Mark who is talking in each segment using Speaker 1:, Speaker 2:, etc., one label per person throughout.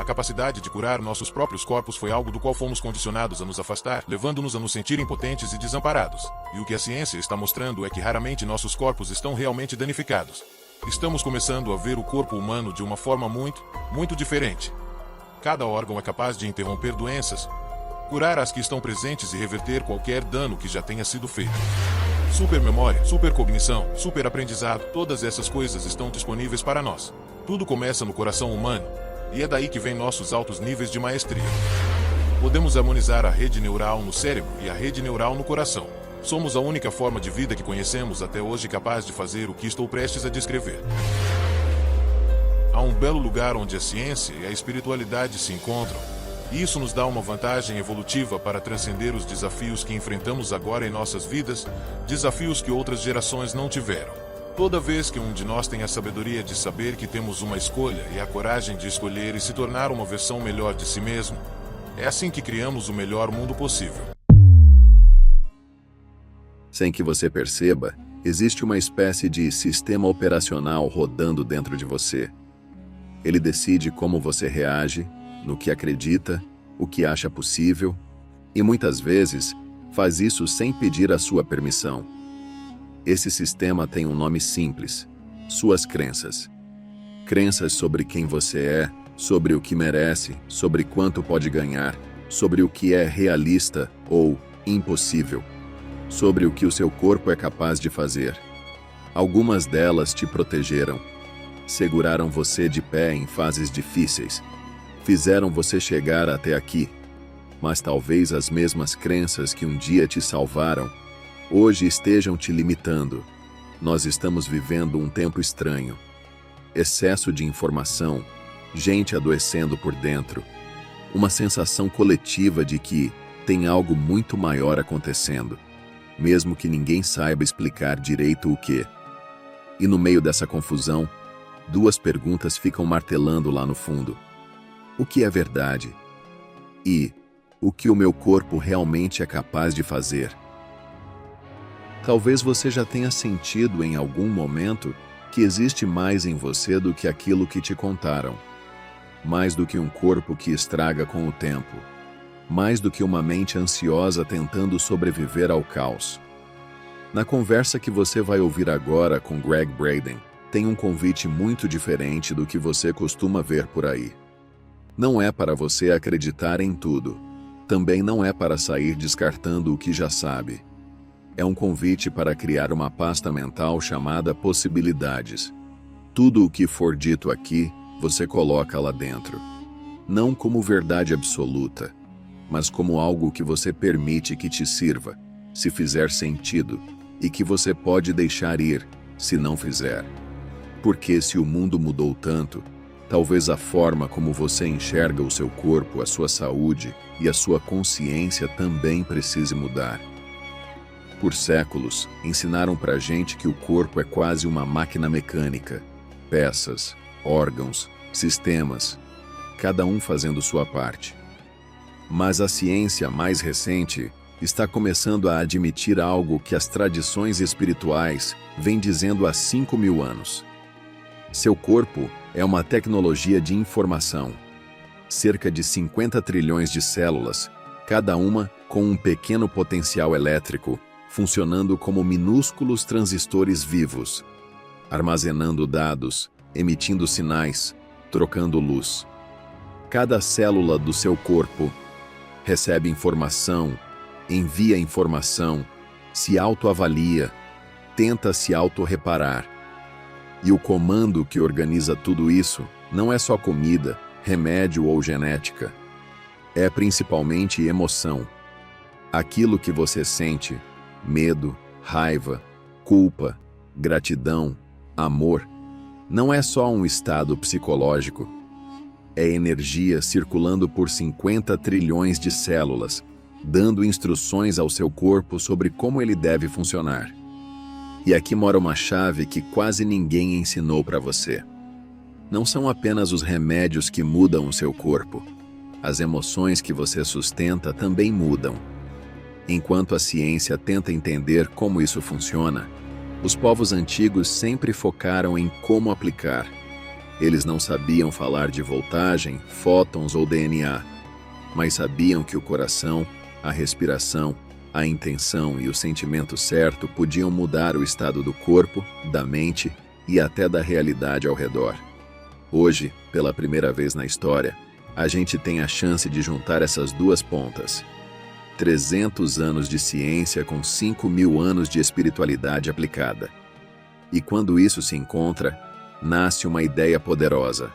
Speaker 1: capacidade de curar nossos próprios corpos foi algo do qual fomos condicionados a nos afastar, levando-nos a nos sentir impotentes e desamparados. E o que a ciência está mostrando é que raramente nossos corpos estão realmente danificados. Estamos começando a ver o corpo humano de uma forma muito diferente. Cada órgão é capaz de interromper doenças, curar as que estão presentes e reverter qualquer dano que já tenha sido feito. Supermemória, supercognição, superaprendizado, todas essas coisas estão disponíveis para nós. Tudo começa no coração humano, e é daí que vem nossos altos níveis de maestria. Podemos harmonizar a rede neural no cérebro e a rede neural no coração. Somos a única forma de vida que conhecemos até hoje capaz de fazer o que estou prestes a descrever. Há um belo lugar onde a ciência e a espiritualidade se encontram, e isso nos dá uma vantagem evolutiva para transcender os desafios que enfrentamos agora em nossas vidas, desafios que outras gerações não tiveram. Toda vez que um de nós tem a sabedoria de saber que temos uma escolha e a coragem de escolher e se tornar uma versão melhor de si mesmo, é assim que criamos o melhor mundo possível.
Speaker 2: Sem que você perceba, existe uma espécie de sistema operacional rodando dentro de você. Ele decide como você reage, no que acredita, o que acha possível, e muitas vezes faz isso sem pedir a sua permissão. Esse sistema tem um nome simples: suas crenças. Crenças sobre quem você é, sobre o que merece, sobre quanto pode ganhar, sobre o que é realista ou impossível, sobre o que o seu corpo é capaz de fazer. Algumas delas te protegeram, seguraram você de pé em fases difíceis, fizeram você chegar até aqui, mas talvez as mesmas crenças que um dia te salvaram, hoje estejam te limitando. Nós estamos vivendo um tempo estranho. Excesso de informação, gente adoecendo por dentro, uma sensação coletiva de que tem algo muito maior acontecendo, mesmo que ninguém saiba explicar direito o que. E no meio dessa confusão, duas perguntas ficam martelando lá no fundo. O que é verdade? E o que o meu corpo realmente é capaz de fazer? Talvez você já tenha sentido em algum momento que existe mais em você do que aquilo que te contaram. Mais do que um corpo que estraga com o tempo. Mais do que uma mente ansiosa tentando sobreviver ao caos. Na conversa que você vai ouvir agora com Gregg Braden, tem um convite muito diferente do que você costuma ver por aí. Não é para você acreditar em tudo. Também não é para sair descartando o que já sabe. É um convite para criar uma pasta mental chamada possibilidades. Tudo o que for dito aqui, você coloca lá dentro. Não como verdade absoluta, mas como algo que você permite que te sirva, se fizer sentido, e que você pode deixar ir, se não fizer. Porque se o mundo mudou tanto, talvez a forma como você enxerga o seu corpo, a sua saúde e a sua consciência também precise mudar. Por séculos, ensinaram pra gente que o corpo é quase uma máquina mecânica. Peças, órgãos, sistemas, cada um fazendo sua parte. Mas a ciência mais recente está começando a admitir algo que as tradições espirituais vêm dizendo há 5.000 anos. Seu corpo é uma tecnologia de informação. Cerca de 50 trilhões de células, cada uma com um pequeno potencial elétrico, funcionando como minúsculos transistores vivos, armazenando dados, emitindo sinais, trocando luz. Cada célula do seu corpo recebe informação, envia informação, se autoavalia, tenta se autorreparar. E o comando que organiza tudo isso não é só comida, remédio ou genética. É principalmente emoção. Aquilo que você sente, medo, raiva, culpa, gratidão, amor, não é só um estado psicológico. É energia circulando por 50 trilhões de células, dando instruções ao seu corpo sobre como ele deve funcionar. E aqui mora uma chave que quase ninguém ensinou para você. Não são apenas os remédios que mudam o seu corpo. As emoções que você sustenta também mudam. Enquanto a ciência tenta entender como isso funciona, os povos antigos sempre focaram em como aplicar. Eles não sabiam falar de voltagem, fótons ou DNA, mas sabiam que o coração, a respiração, a intenção e o sentimento certo podiam mudar o estado do corpo, da mente e até da realidade ao redor. Hoje, pela primeira vez na história, a gente tem a chance de juntar essas duas pontas. 300 anos de ciência com 5.000 anos de espiritualidade aplicada. E quando isso se encontra, nasce uma ideia poderosa.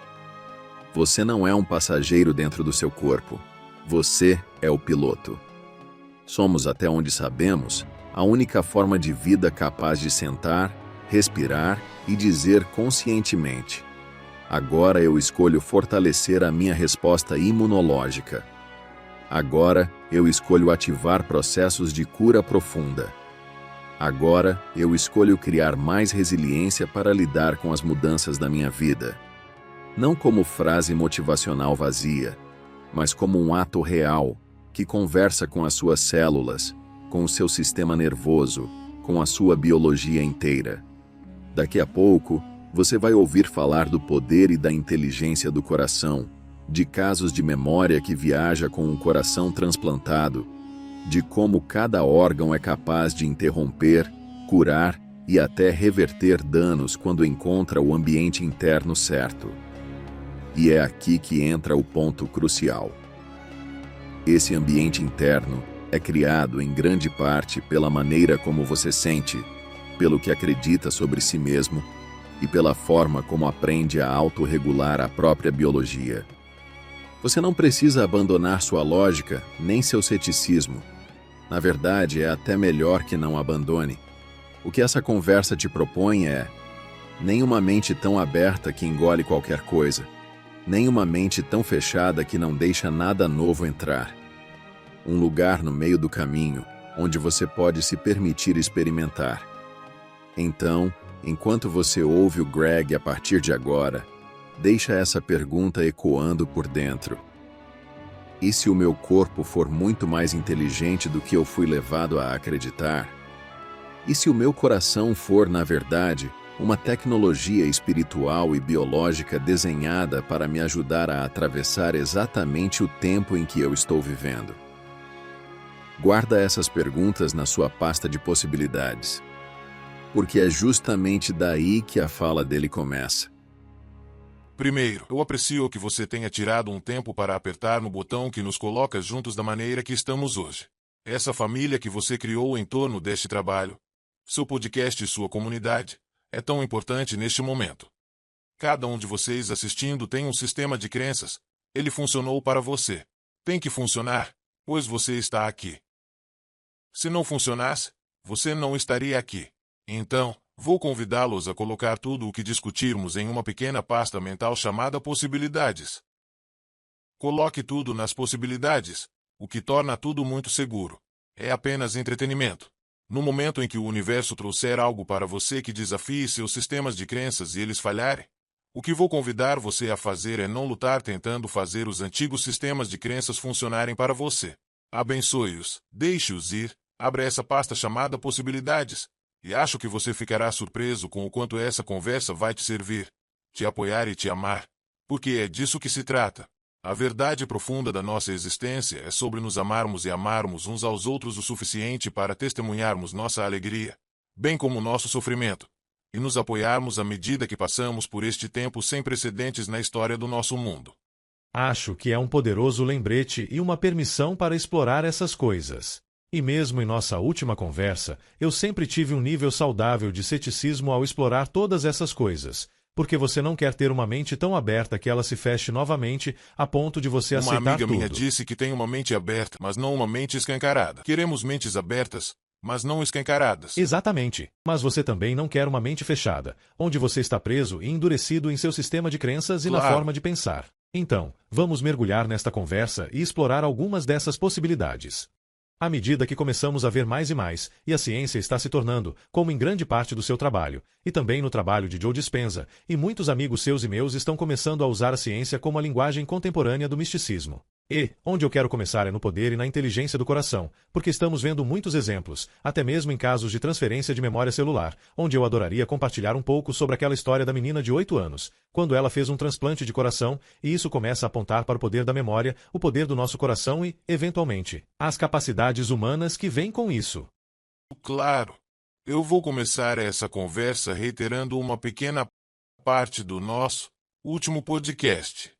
Speaker 2: Você não é um passageiro dentro do seu corpo. Você é o piloto. Somos, até onde sabemos, a única forma de vida capaz de sentar, respirar e dizer conscientemente: agora eu escolho fortalecer a minha resposta imunológica. Agora eu escolho ativar processos de cura profunda. Agora eu escolho criar mais resiliência para lidar com as mudanças da minha vida. Não como frase motivacional vazia, mas como um ato real que conversa com as suas células, com o seu sistema nervoso, com a sua biologia inteira. Daqui a pouco, você vai ouvir falar do poder e da inteligência do coração, de casos de memória que viaja com um coração transplantado, de como cada órgão é capaz de interromper, curar e até reverter danos quando encontra o ambiente interno certo. E é aqui que entra o ponto crucial. Esse ambiente interno é criado em grande parte pela maneira como você sente, pelo que acredita sobre si mesmo e pela forma como aprende a autorregular a própria biologia. Você não precisa abandonar sua lógica nem seu ceticismo. Na verdade, é até melhor que não abandone. O que essa conversa te propõe é: nem uma mente tão aberta que engole qualquer coisa, nem uma mente tão fechada que não deixa nada novo entrar. Um lugar no meio do caminho, onde você pode se permitir experimentar. Então, enquanto você ouve o Greg a partir de agora, deixa essa pergunta ecoando por dentro. E se o meu corpo for muito mais inteligente do que eu fui levado a acreditar? E se o meu coração for, na verdade, uma tecnologia espiritual e biológica desenhada para me ajudar a atravessar exatamente o tempo em que eu estou vivendo? Guarda essas perguntas na sua pasta de possibilidades, porque é justamente daí que a fala dele começa.
Speaker 1: Primeiro, eu aprecio que você tenha tirado um tempo para apertar no botão que nos coloca juntos da maneira que estamos hoje. Essa família que você criou em torno deste trabalho, seu podcast e sua comunidade, é tão importante neste momento. Cada um de vocês assistindo tem um sistema de crenças. Ele funcionou para você. Tem que funcionar, pois você está aqui. Se não funcionasse, você não estaria aqui. Então, vou convidá-los a colocar tudo o que discutirmos em uma pequena pasta mental chamada possibilidades. Coloque tudo nas possibilidades, o que torna tudo muito seguro. É apenas entretenimento. No momento em que o universo trouxer algo para você que desafie seus sistemas de crenças e eles falharem, o que vou convidar você a fazer é não lutar tentando fazer os antigos sistemas de crenças funcionarem para você. Abençoe-os, deixe-os ir, abra essa pasta chamada possibilidades, e acho que você ficará surpreso com o quanto essa conversa vai te servir, te apoiar e te amar, porque é disso que se trata. A verdade profunda da nossa existência é sobre nos amarmos e amarmos uns aos outros o suficiente para testemunharmos nossa alegria, bem como nosso sofrimento, e nos apoiarmos à medida que passamos por este tempo sem precedentes na história do nosso mundo.
Speaker 3: Acho que é um poderoso lembrete e uma permissão para explorar essas coisas. E mesmo em nossa última conversa, eu sempre tive um nível saudável de ceticismo ao explorar todas essas coisas, porque você não quer ter uma mente tão aberta que ela se feche novamente a ponto de você aceitar tudo.
Speaker 1: Uma amiga minha disse que tem uma mente aberta, mas não uma mente escancarada. Queremos mentes abertas, mas não escancaradas.
Speaker 3: Exatamente. Mas você também não quer uma mente fechada, onde você está preso e endurecido em seu sistema de crenças e na forma de pensar. Então, vamos mergulhar nesta conversa e explorar algumas dessas possibilidades. À medida que começamos a ver mais e mais, e a ciência está se tornando, como em grande parte do seu trabalho, e também no trabalho de Joe Dispenza, e muitos amigos seus e meus estão começando a usar a ciência como a linguagem contemporânea do misticismo. E, onde eu quero começar é no poder e na inteligência do coração, porque estamos vendo muitos exemplos, até mesmo em casos de transferência de memória celular, onde eu adoraria compartilhar um pouco sobre aquela história da menina de 8 anos, quando ela fez um transplante de coração, e isso começa a apontar para o poder da memória, o poder do nosso coração e, eventualmente, as capacidades humanas que vêm com isso.
Speaker 1: Claro. Eu vou começar essa conversa reiterando uma pequena parte do nosso último podcast,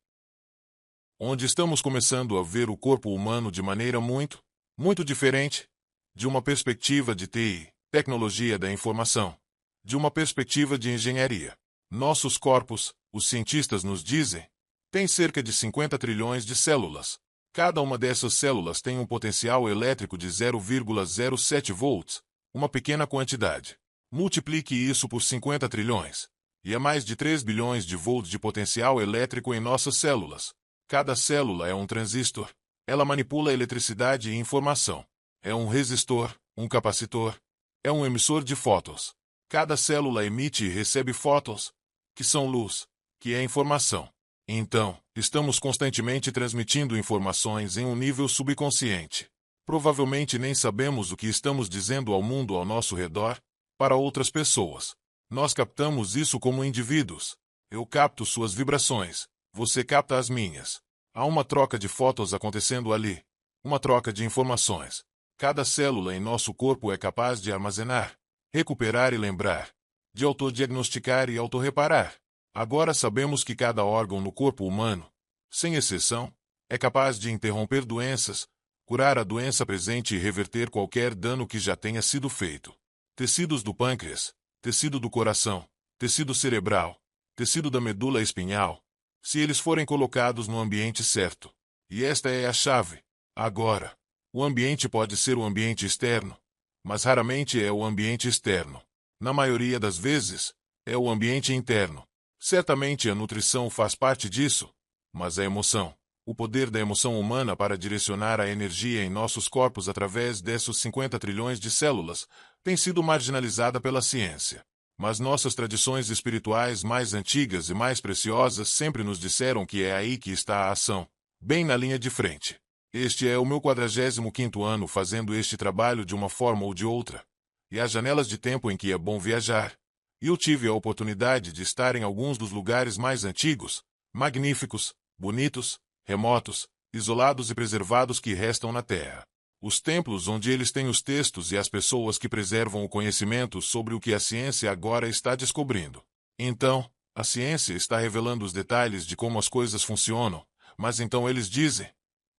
Speaker 1: onde estamos começando a ver o corpo humano de maneira muito diferente, de uma perspectiva de TI, tecnologia da informação, de uma perspectiva de engenharia. Nossos corpos, os cientistas nos dizem, têm cerca de 50 trilhões de células. Cada uma dessas células tem um potencial elétrico de 0,07 volts, uma pequena quantidade. Multiplique isso por 50 trilhões, e é mais de 3 bilhões de volts de potencial elétrico em nossas células. Cada célula é um transistor. Ela manipula eletricidade e informação. É um resistor, um capacitor. É um emissor de fótons. Cada célula emite e recebe fótons, que são luz, que é informação. Então, estamos constantemente transmitindo informações em um nível subconsciente. Provavelmente nem sabemos o que estamos dizendo ao mundo ao nosso redor, para outras pessoas. Nós captamos isso como indivíduos. Eu capto suas vibrações. Você capta as minhas. Há uma troca de fótons acontecendo ali. Uma troca de informações. Cada célula em nosso corpo é capaz de armazenar, recuperar e lembrar, de autodiagnosticar e autorreparar. Agora sabemos que cada órgão no corpo humano, sem exceção, é capaz de interromper doenças, curar a doença presente e reverter qualquer dano que já tenha sido feito. Tecidos do pâncreas, tecido do coração, tecido cerebral, tecido da medula espinhal, se eles forem colocados no ambiente certo. E esta é a chave. Agora, o ambiente pode ser o ambiente externo, mas raramente é o ambiente externo. Na maioria das vezes, é o ambiente interno. Certamente a nutrição faz parte disso, mas a emoção, o poder da emoção humana para direcionar a energia em nossos corpos através desses 50 trilhões de células, tem sido marginalizada pela ciência. Mas nossas tradições espirituais mais antigas e mais preciosas sempre nos disseram que é aí que está a ação, bem na linha de frente. Este é o meu 45º ano fazendo este trabalho de uma forma ou de outra. E há janelas de tempo em que é bom viajar. E eu tive a oportunidade de estar em alguns dos lugares mais antigos, magníficos, bonitos, remotos, isolados e preservados que restam na Terra. Os templos onde eles têm os textos e as pessoas que preservam o conhecimento sobre o que a ciência agora está descobrindo. Então, a ciência está revelando os detalhes de como as coisas funcionam, mas então eles dizem: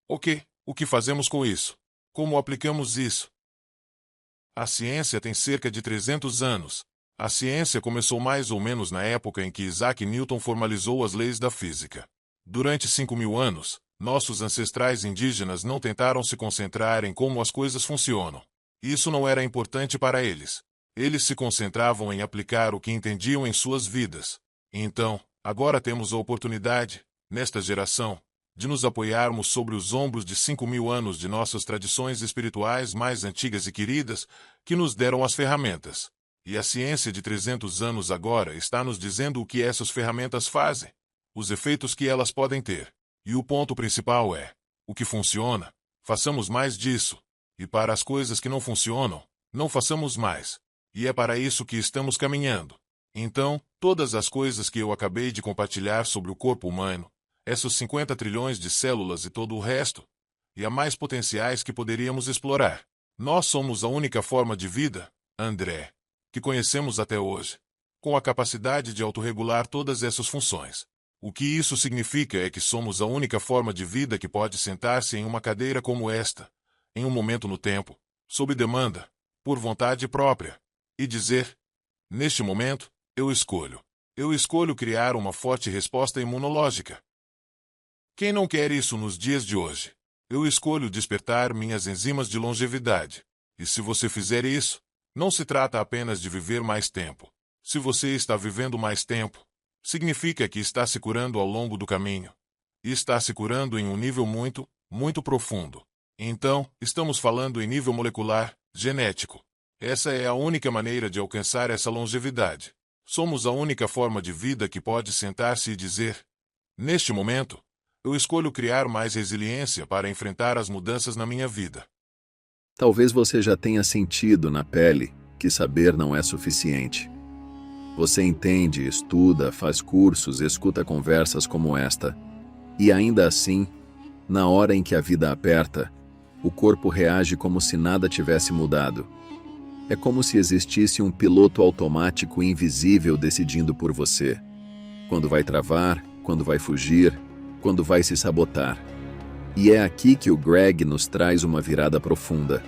Speaker 1: ok, o que fazemos com isso? Como aplicamos isso? A ciência tem cerca de 300 anos. A ciência começou mais ou menos na época em que Isaac Newton formalizou as leis da física. Durante 5.000 anos, nossos ancestrais indígenas não tentaram se concentrar em como as coisas funcionam. Isso não era importante para eles. Eles se concentravam em aplicar o que entendiam em suas vidas. Então, agora temos a oportunidade, nesta geração, de nos apoiarmos sobre os ombros de 5.000 anos de nossas tradições espirituais mais antigas e queridas, que nos deram as ferramentas. E a ciência de 300 anos agora está nos dizendo o que essas ferramentas fazem, os efeitos que elas podem ter. E o ponto principal é: o que funciona, façamos mais disso. E para as coisas que não funcionam, não façamos mais. E é para isso que estamos caminhando. Então, todas as coisas que eu acabei de compartilhar sobre o corpo humano, esses 50 trilhões de células e todo o resto, e há mais potenciais que poderíamos explorar. Nós somos a única forma de vida, André, que conhecemos até hoje, com a capacidade de autorregular todas essas funções. O que isso significa é que somos a única forma de vida que pode sentar-se em uma cadeira como esta, em um momento no tempo, sob demanda, por vontade própria, e dizer: neste momento, eu escolho criar uma forte resposta imunológica. Quem não quer isso nos dias de hoje? Eu escolho despertar minhas enzimas de longevidade. E se você fizer isso, não se trata apenas de viver mais tempo. Se você está vivendo mais tempo, significa que está se curando ao longo do caminho. E está se curando em um nível muito, muito profundo. Então, estamos falando em nível molecular, genético. Essa é a única maneira de alcançar essa longevidade. Somos a única forma de vida que pode sentar-se e dizer: neste momento, Eu escolho criar mais resiliência para enfrentar as mudanças na minha vida.
Speaker 2: Talvez você já tenha sentido na pele que saber não é suficiente. Você entende, estuda, faz cursos, escuta conversas como esta. E ainda assim, na hora em que a vida aperta, o corpo reage como se nada tivesse mudado. É como se existisse um piloto automático invisível decidindo por você. Quando vai travar, quando vai fugir, quando vai se sabotar. E é aqui que o Greg nos traz uma virada profunda.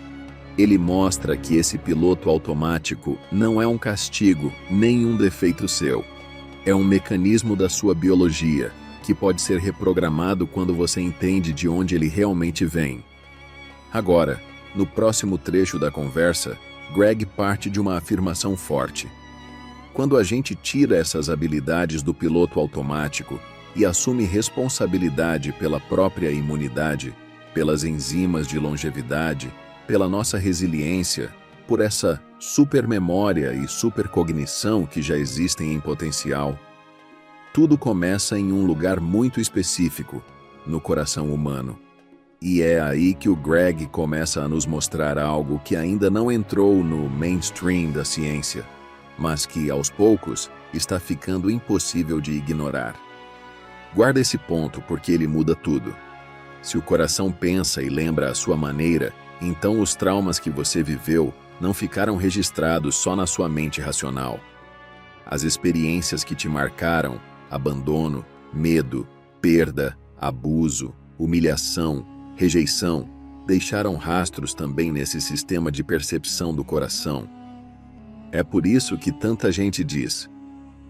Speaker 2: Ele mostra que esse piloto automático não é um castigo, nem um defeito seu. É um mecanismo da sua biologia, que pode ser reprogramado quando você entende de onde ele realmente vem. Agora, no próximo trecho da conversa, Greg parte de uma afirmação forte. Quando a gente tira essas habilidades do piloto automático e assume responsabilidade pela própria imunidade, pelas enzimas de longevidade, pela nossa resiliência, por essa supermemória e supercognição que já existem em potencial, tudo começa em um lugar muito específico, no coração humano. E é aí que o Greg começa a nos mostrar algo que ainda não entrou no mainstream da ciência, mas que, aos poucos, está ficando impossível de ignorar. Guarda esse ponto porque ele muda tudo. Se o coração pensa e lembra à sua maneira, então os traumas que você viveu não ficaram registrados só na sua mente racional. As experiências que te marcaram, abandono, medo, perda, abuso, humilhação, rejeição, deixaram rastros também nesse sistema de percepção do coração. É por isso que tanta gente diz: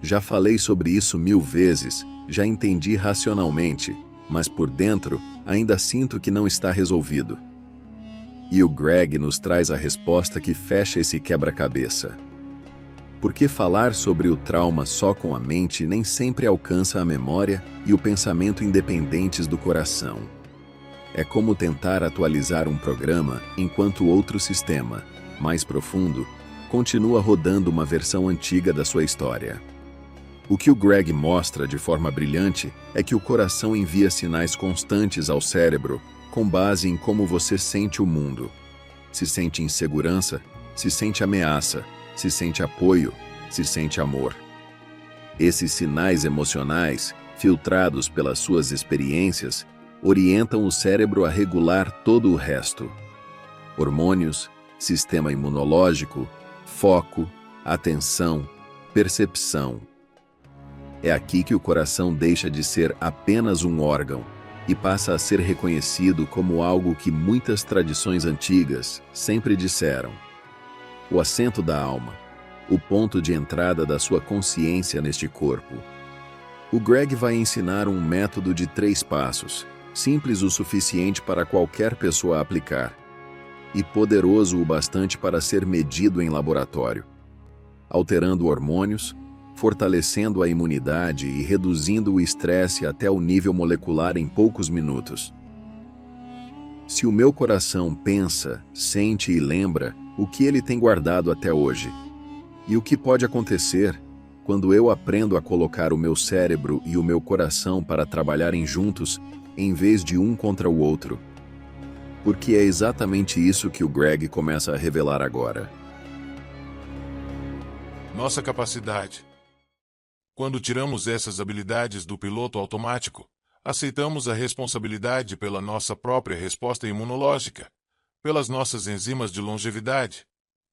Speaker 2: já falei sobre isso 1000 vezes, já entendi racionalmente, mas por dentro ainda sinto que não está resolvido. E o Greg nos traz a resposta que fecha esse quebra-cabeça. Porque falar sobre o trauma só com a mente nem sempre alcança a memória e o pensamento independentes do coração. É como tentar atualizar um programa enquanto outro sistema, mais profundo, continua rodando uma versão antiga da sua história. O que o Greg mostra de forma brilhante é que o coração envia sinais constantes ao cérebro com base em como você sente o mundo. Se sente insegurança, se sente ameaça, se sente apoio, se sente amor. Esses sinais emocionais, filtrados pelas suas experiências, orientam o cérebro a regular todo o resto. Hormônios, sistema imunológico, foco, atenção, percepção. É aqui que o coração deixa de ser apenas um órgão e passa a ser reconhecido como algo que muitas tradições antigas sempre disseram: o assento da alma, o ponto de entrada da sua consciência neste corpo. O Greg vai ensinar um método de 3 passos, simples o suficiente para qualquer pessoa aplicar, e poderoso o bastante para ser medido em laboratório, alterando hormônios, fortalecendo a imunidade e reduzindo o estresse até o nível molecular em poucos minutos. Se o meu coração pensa, sente e lembra o que ele tem guardado até hoje, e o que pode acontecer quando eu aprendo a colocar o meu cérebro e o meu coração para trabalharem juntos em vez de um contra o outro. Porque é exatamente isso que o Greg começa a revelar agora.
Speaker 1: Nossa capacidade. Quando tiramos essas habilidades do piloto automático, aceitamos a responsabilidade pela nossa própria resposta imunológica, pelas nossas enzimas de longevidade,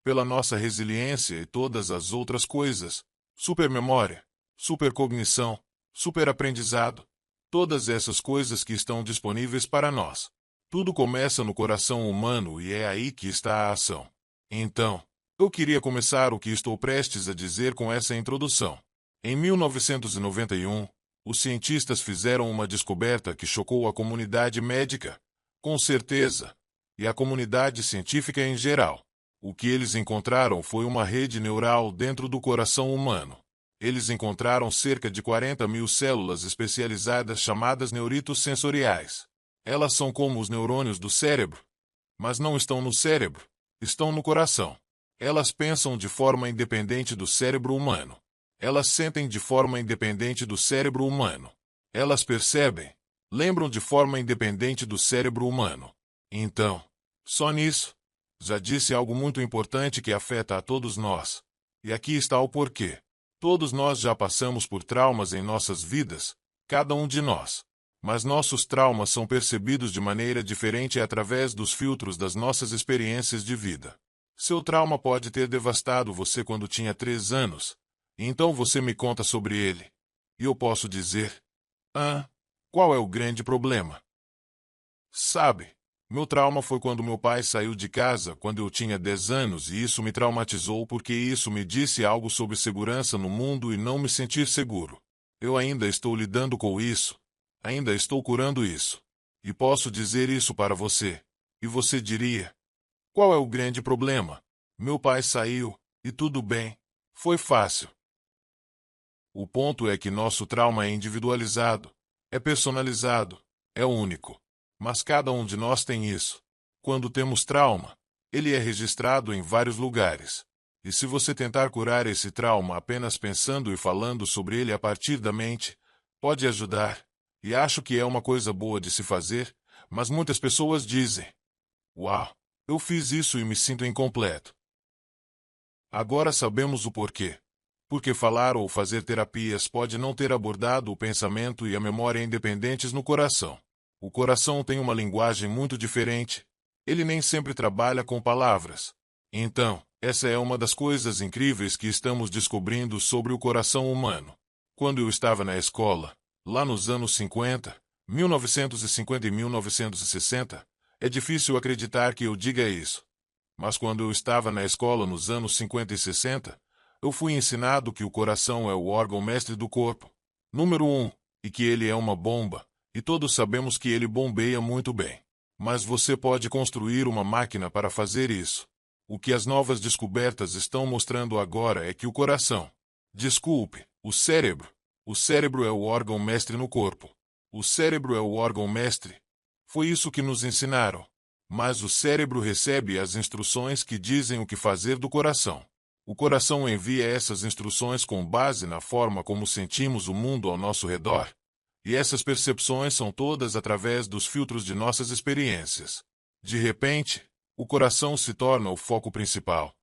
Speaker 1: pela nossa resiliência e todas as outras coisas, supermemória, supercognição, superaprendizado, todas essas coisas que estão disponíveis para nós. Tudo começa no coração humano e é aí que está a ação. Então, eu queria começar o que estou prestes a dizer com essa introdução. Em 1991, os cientistas fizeram uma descoberta que chocou a comunidade médica, com certeza, e a comunidade científica em geral. O que eles encontraram foi uma rede neural dentro do coração humano. Eles encontraram cerca de 40.000 células especializadas chamadas neuritos sensoriais. Elas são como os neurônios do cérebro, mas não estão no cérebro, estão no coração. Elas pensam de forma independente do cérebro humano. Elas sentem de forma independente do cérebro humano. Elas percebem, lembram de forma independente do cérebro humano. Então, só nisso, já disse algo muito importante que afeta a todos nós. E aqui está o porquê. Todos nós já passamos por traumas em nossas vidas, cada um de nós. Mas nossos traumas são percebidos de maneira diferente através dos filtros das nossas experiências de vida. Seu trauma pode ter devastado você quando tinha 3 anos. E então você me conta sobre ele. E eu posso dizer: qual é o grande problema? Sabe, meu trauma foi quando meu pai saiu de casa quando eu tinha 10 anos e isso me traumatizou porque isso me disse algo sobre segurança no mundo e não me sentir seguro. Eu ainda estou lidando com isso. Ainda estou curando isso. E posso dizer isso para você. E você diria: qual é o grande problema? Meu pai saiu, e tudo bem. Foi fácil. O ponto é que nosso trauma é individualizado, é personalizado, é único. Mas cada um de nós tem isso. Quando temos trauma, ele é registrado em vários lugares. E se você tentar curar esse trauma apenas pensando e falando sobre ele a partir da mente, pode ajudar. E acho que é uma coisa boa de se fazer, mas muitas pessoas dizem: uau, eu fiz isso e me sinto incompleto. Agora sabemos o porquê. Porque falar ou fazer terapias pode não ter abordado o pensamento e a memória independentes no coração. O coração tem uma linguagem muito diferente. Ele nem sempre trabalha com palavras. Então, essa é uma das coisas incríveis que estamos descobrindo sobre o coração humano. Quando eu estava na escola, lá nos anos 50, 1950 e 1960, é difícil acreditar que eu diga isso. Mas quando eu estava na escola nos anos 50 e 60, eu fui ensinado que o coração é o órgão mestre do corpo, número 1, e que ele é uma bomba, e todos sabemos que ele bombeia muito bem. Mas você pode construir uma máquina para fazer isso. O que as novas descobertas estão mostrando agora é que o coração, o cérebro é o órgão mestre no corpo. O cérebro é o órgão mestre. Foi isso que nos ensinaram. Mas o cérebro recebe as instruções que dizem o que fazer do coração. O coração envia essas instruções com base na forma como sentimos o mundo ao nosso redor. E essas percepções são todas através dos filtros de nossas experiências. De repente, o coração se torna o foco principal.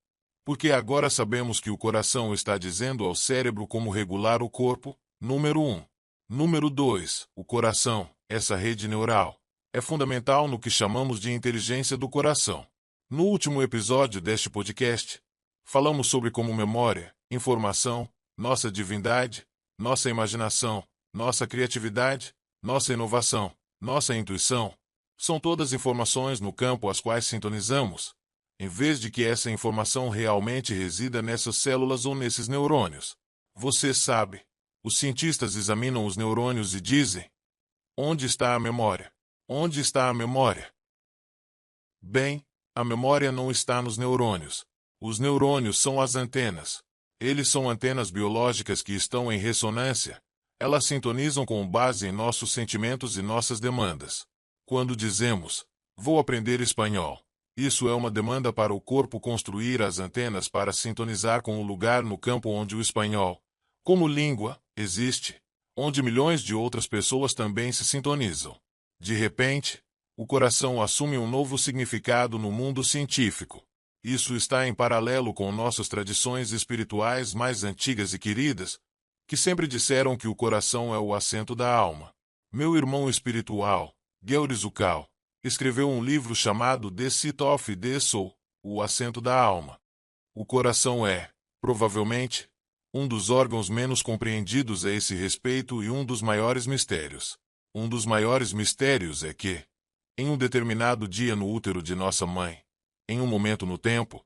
Speaker 1: Porque agora sabemos que o coração está dizendo ao cérebro como regular o corpo, número 1. Número 2, o coração, essa rede neural, é fundamental no que chamamos de inteligência do coração. No último episódio deste podcast, falamos sobre como memória, informação, nossa divindade, nossa imaginação, nossa criatividade, nossa inovação, nossa intuição, são todas informações no campo às quais sintonizamos, em vez de que essa informação realmente resida nessas células ou nesses neurônios. Você sabe, os cientistas examinam os neurônios e dizem: onde está a memória? Onde está a memória? Bem, a memória não está nos neurônios. Os neurônios são as antenas. Eles são antenas biológicas que estão em ressonância. Elas sintonizam com base em nossos sentimentos e nossas demandas. Quando dizemos, vou aprender espanhol, isso é uma demanda para o corpo construir as antenas para sintonizar com o lugar no campo onde o espanhol, como língua, existe, onde milhões de outras pessoas também se sintonizam. De repente, o coração assume um novo significado no mundo científico. Isso está em paralelo com nossas tradições espirituais mais antigas e queridas, que sempre disseram que o coração é o assento da alma. Meu irmão espiritual, Gyeori Zukao, escreveu um livro chamado The Seat of the Soul, o assento da alma. O coração é, provavelmente, um dos órgãos menos compreendidos a esse respeito e um dos maiores mistérios. Um dos maiores mistérios é que, em um determinado dia no útero de nossa mãe, em um momento no tempo,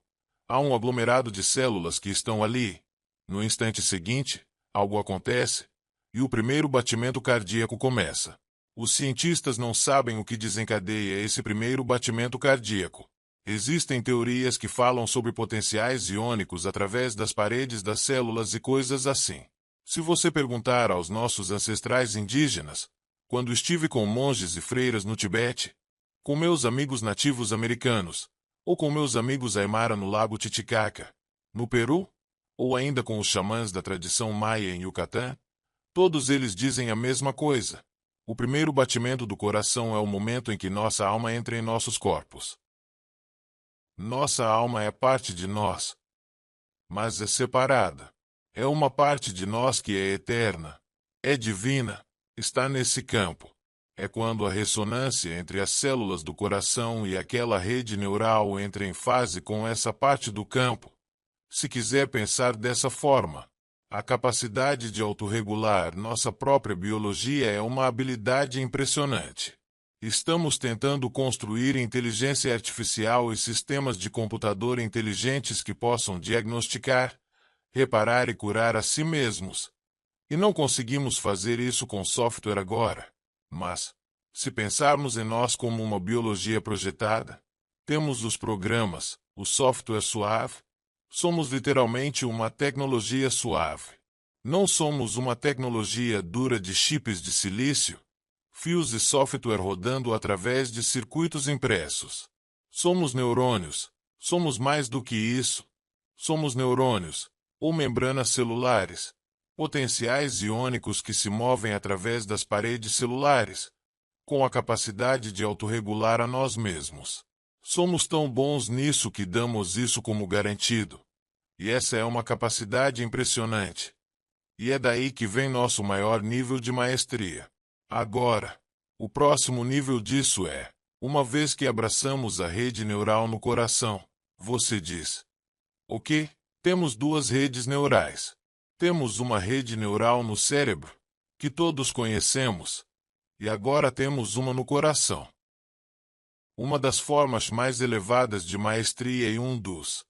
Speaker 1: há um aglomerado de células que estão ali. No instante seguinte, algo acontece, e o primeiro batimento cardíaco começa. Os cientistas não sabem o que desencadeia esse primeiro batimento cardíaco. Existem teorias que falam sobre potenciais iônicos através das paredes das células e coisas assim. Se você perguntar aos nossos ancestrais indígenas, quando estive com monges e freiras no Tibete, com meus amigos nativos americanos, ou com meus amigos Aymara no lago Titicaca, no Peru, ou ainda com os xamãs da tradição maia em Yucatán, todos eles dizem a mesma coisa. O primeiro batimento do coração é o momento em que nossa alma entra em nossos corpos. Nossa alma é parte de nós, mas é separada. É uma parte de nós que é eterna, é divina, está nesse campo. É quando a ressonância entre as células do coração e aquela rede neural entra em fase com essa parte do campo. Se quiser pensar dessa forma, a capacidade de autorregular nossa própria biologia é uma habilidade impressionante. Estamos tentando construir inteligência artificial e sistemas de computador inteligentes que possam diagnosticar, reparar e curar a si mesmos. E não conseguimos fazer isso com software agora. Mas, se pensarmos em nós como uma biologia projetada, temos os programas, o software suave. Somos literalmente uma tecnologia suave. Não somos uma tecnologia dura de chips de silício, fios e software rodando através de circuitos impressos. Somos neurônios. Somos mais do que isso. Somos neurônios, ou membranas celulares, potenciais iônicos que se movem através das paredes celulares, com a capacidade de autorregular a nós mesmos. Somos tão bons nisso que damos isso como garantido. E essa é uma capacidade impressionante. E é daí que vem nosso maior nível de maestria. Agora, o próximo nível disso é, uma vez que abraçamos a rede neural no coração, você diz: ok, temos duas redes neurais. Temos uma rede neural no cérebro, que todos conhecemos, e agora temos uma no coração. Uma das formas mais elevadas de maestria e um dos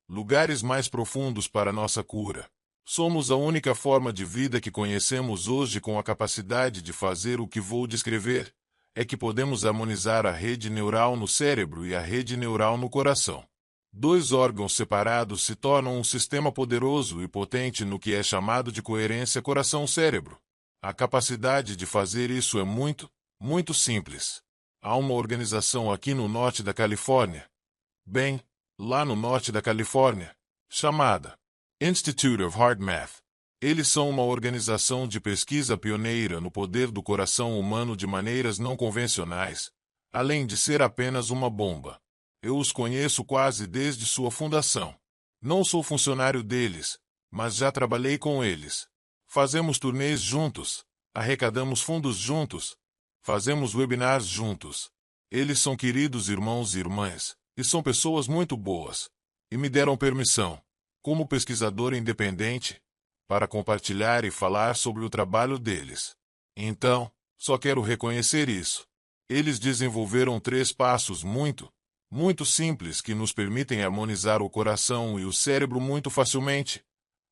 Speaker 1: lugares mais profundos para nossa cura. Somos a única forma de vida que conhecemos hoje com a capacidade de fazer o que vou descrever, é que podemos harmonizar a rede neural no cérebro e a rede neural no coração. Dois órgãos separados se tornam um sistema poderoso e potente no que é chamado de coerência coração-cérebro. A capacidade de fazer isso é muito, muito simples. Há uma organização aqui no norte da Califórnia. Bem, lá no norte da Califórnia, chamada Institute of Heart Math. Eles são uma organização de pesquisa pioneira no poder do coração humano de maneiras não convencionais, além de ser apenas uma bomba. Eu os conheço quase desde sua fundação. Não sou funcionário deles, mas já trabalhei com eles. Fazemos turnês juntos, arrecadamos fundos juntos, fazemos webinars juntos. Eles são queridos irmãos e irmãs, e são pessoas muito boas, e me deram permissão, como pesquisador independente, para compartilhar e falar sobre o trabalho deles. Então, só quero reconhecer isso. Eles desenvolveram 3 passos muito simples que nos permitem harmonizar o coração e o cérebro muito facilmente,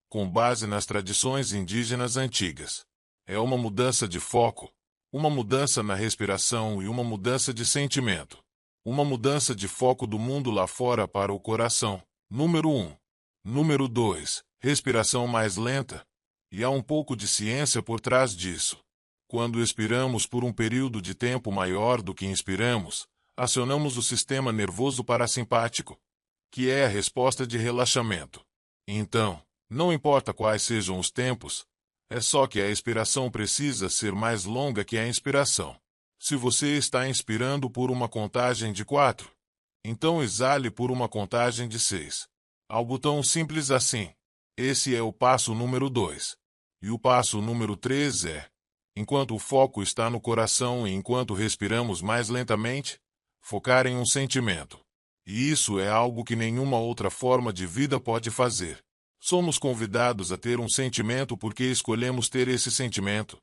Speaker 1: com base nas tradições indígenas antigas. É uma mudança de foco, uma mudança na respiração e uma mudança de sentimento. Uma mudança de foco do mundo lá fora para o coração. Número 1. Número 2. Respiração mais lenta. E há um pouco de ciência por trás disso. Quando expiramos por um período de tempo maior do que inspiramos, acionamos o sistema nervoso parasimpático, que é a resposta de relaxamento. Então, não importa quais sejam os tempos, é só que a expiração precisa ser mais longa que a inspiração. Se você está inspirando por uma contagem de 4, então exale por uma contagem de 6. Algo tão simples assim. Esse é o passo número 2. E o passo número 3 é, enquanto o foco está no coração e enquanto respiramos mais lentamente, focar em um sentimento. E isso é algo que nenhuma outra forma de vida pode fazer. Somos convidados a ter um sentimento porque escolhemos ter esse sentimento,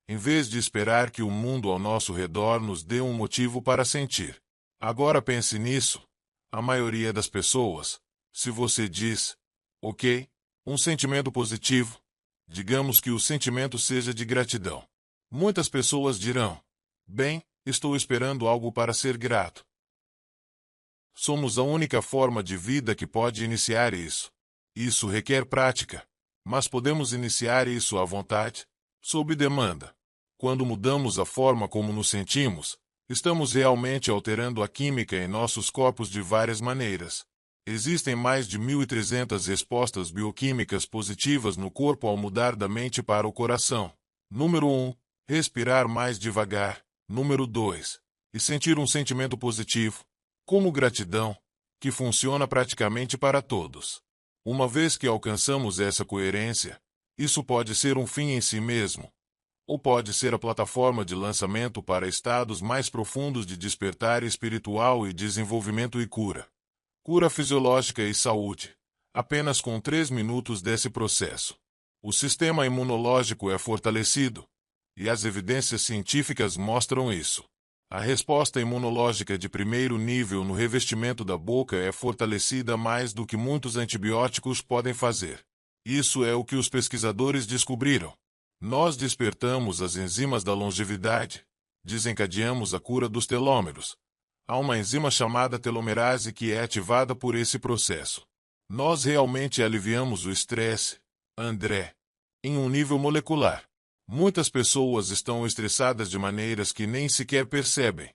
Speaker 1: em vez de esperar que o mundo ao nosso redor nos dê um motivo para sentir. Agora pense nisso. A maioria das pessoas, se você diz, ok, um sentimento positivo, digamos que o sentimento seja de gratidão. Muitas pessoas dirão, bem, estou esperando algo para ser grato. Somos a única forma de vida que pode iniciar isso. Isso requer prática, mas podemos iniciar isso à vontade, sob demanda. Quando mudamos a forma como nos sentimos, estamos realmente alterando a química em nossos corpos de várias maneiras. Existem mais de 1.300 respostas bioquímicas positivas no corpo ao mudar da mente para o coração. Número 1. Respirar mais devagar. Número 2. E sentir um sentimento positivo, como gratidão, que funciona praticamente para todos. Uma vez que alcançamos essa coerência, isso pode ser um fim em si mesmo, ou pode ser a plataforma de lançamento para estados mais profundos de despertar espiritual e desenvolvimento e cura. Cura fisiológica e saúde. Apenas com 3 minutos desse processo, o sistema imunológico é fortalecido, e as evidências científicas mostram isso. A resposta imunológica de primeiro nível no revestimento da boca é fortalecida mais do que muitos antibióticos podem fazer. Isso é o que os pesquisadores descobriram. Nós despertamos as enzimas da longevidade, desencadeamos a cura dos telômeros. Há uma enzima chamada telomerase que é ativada por esse processo. Nós realmente aliviamos o estresse, André, em um nível molecular. Muitas pessoas estão estressadas de maneiras que nem sequer percebem.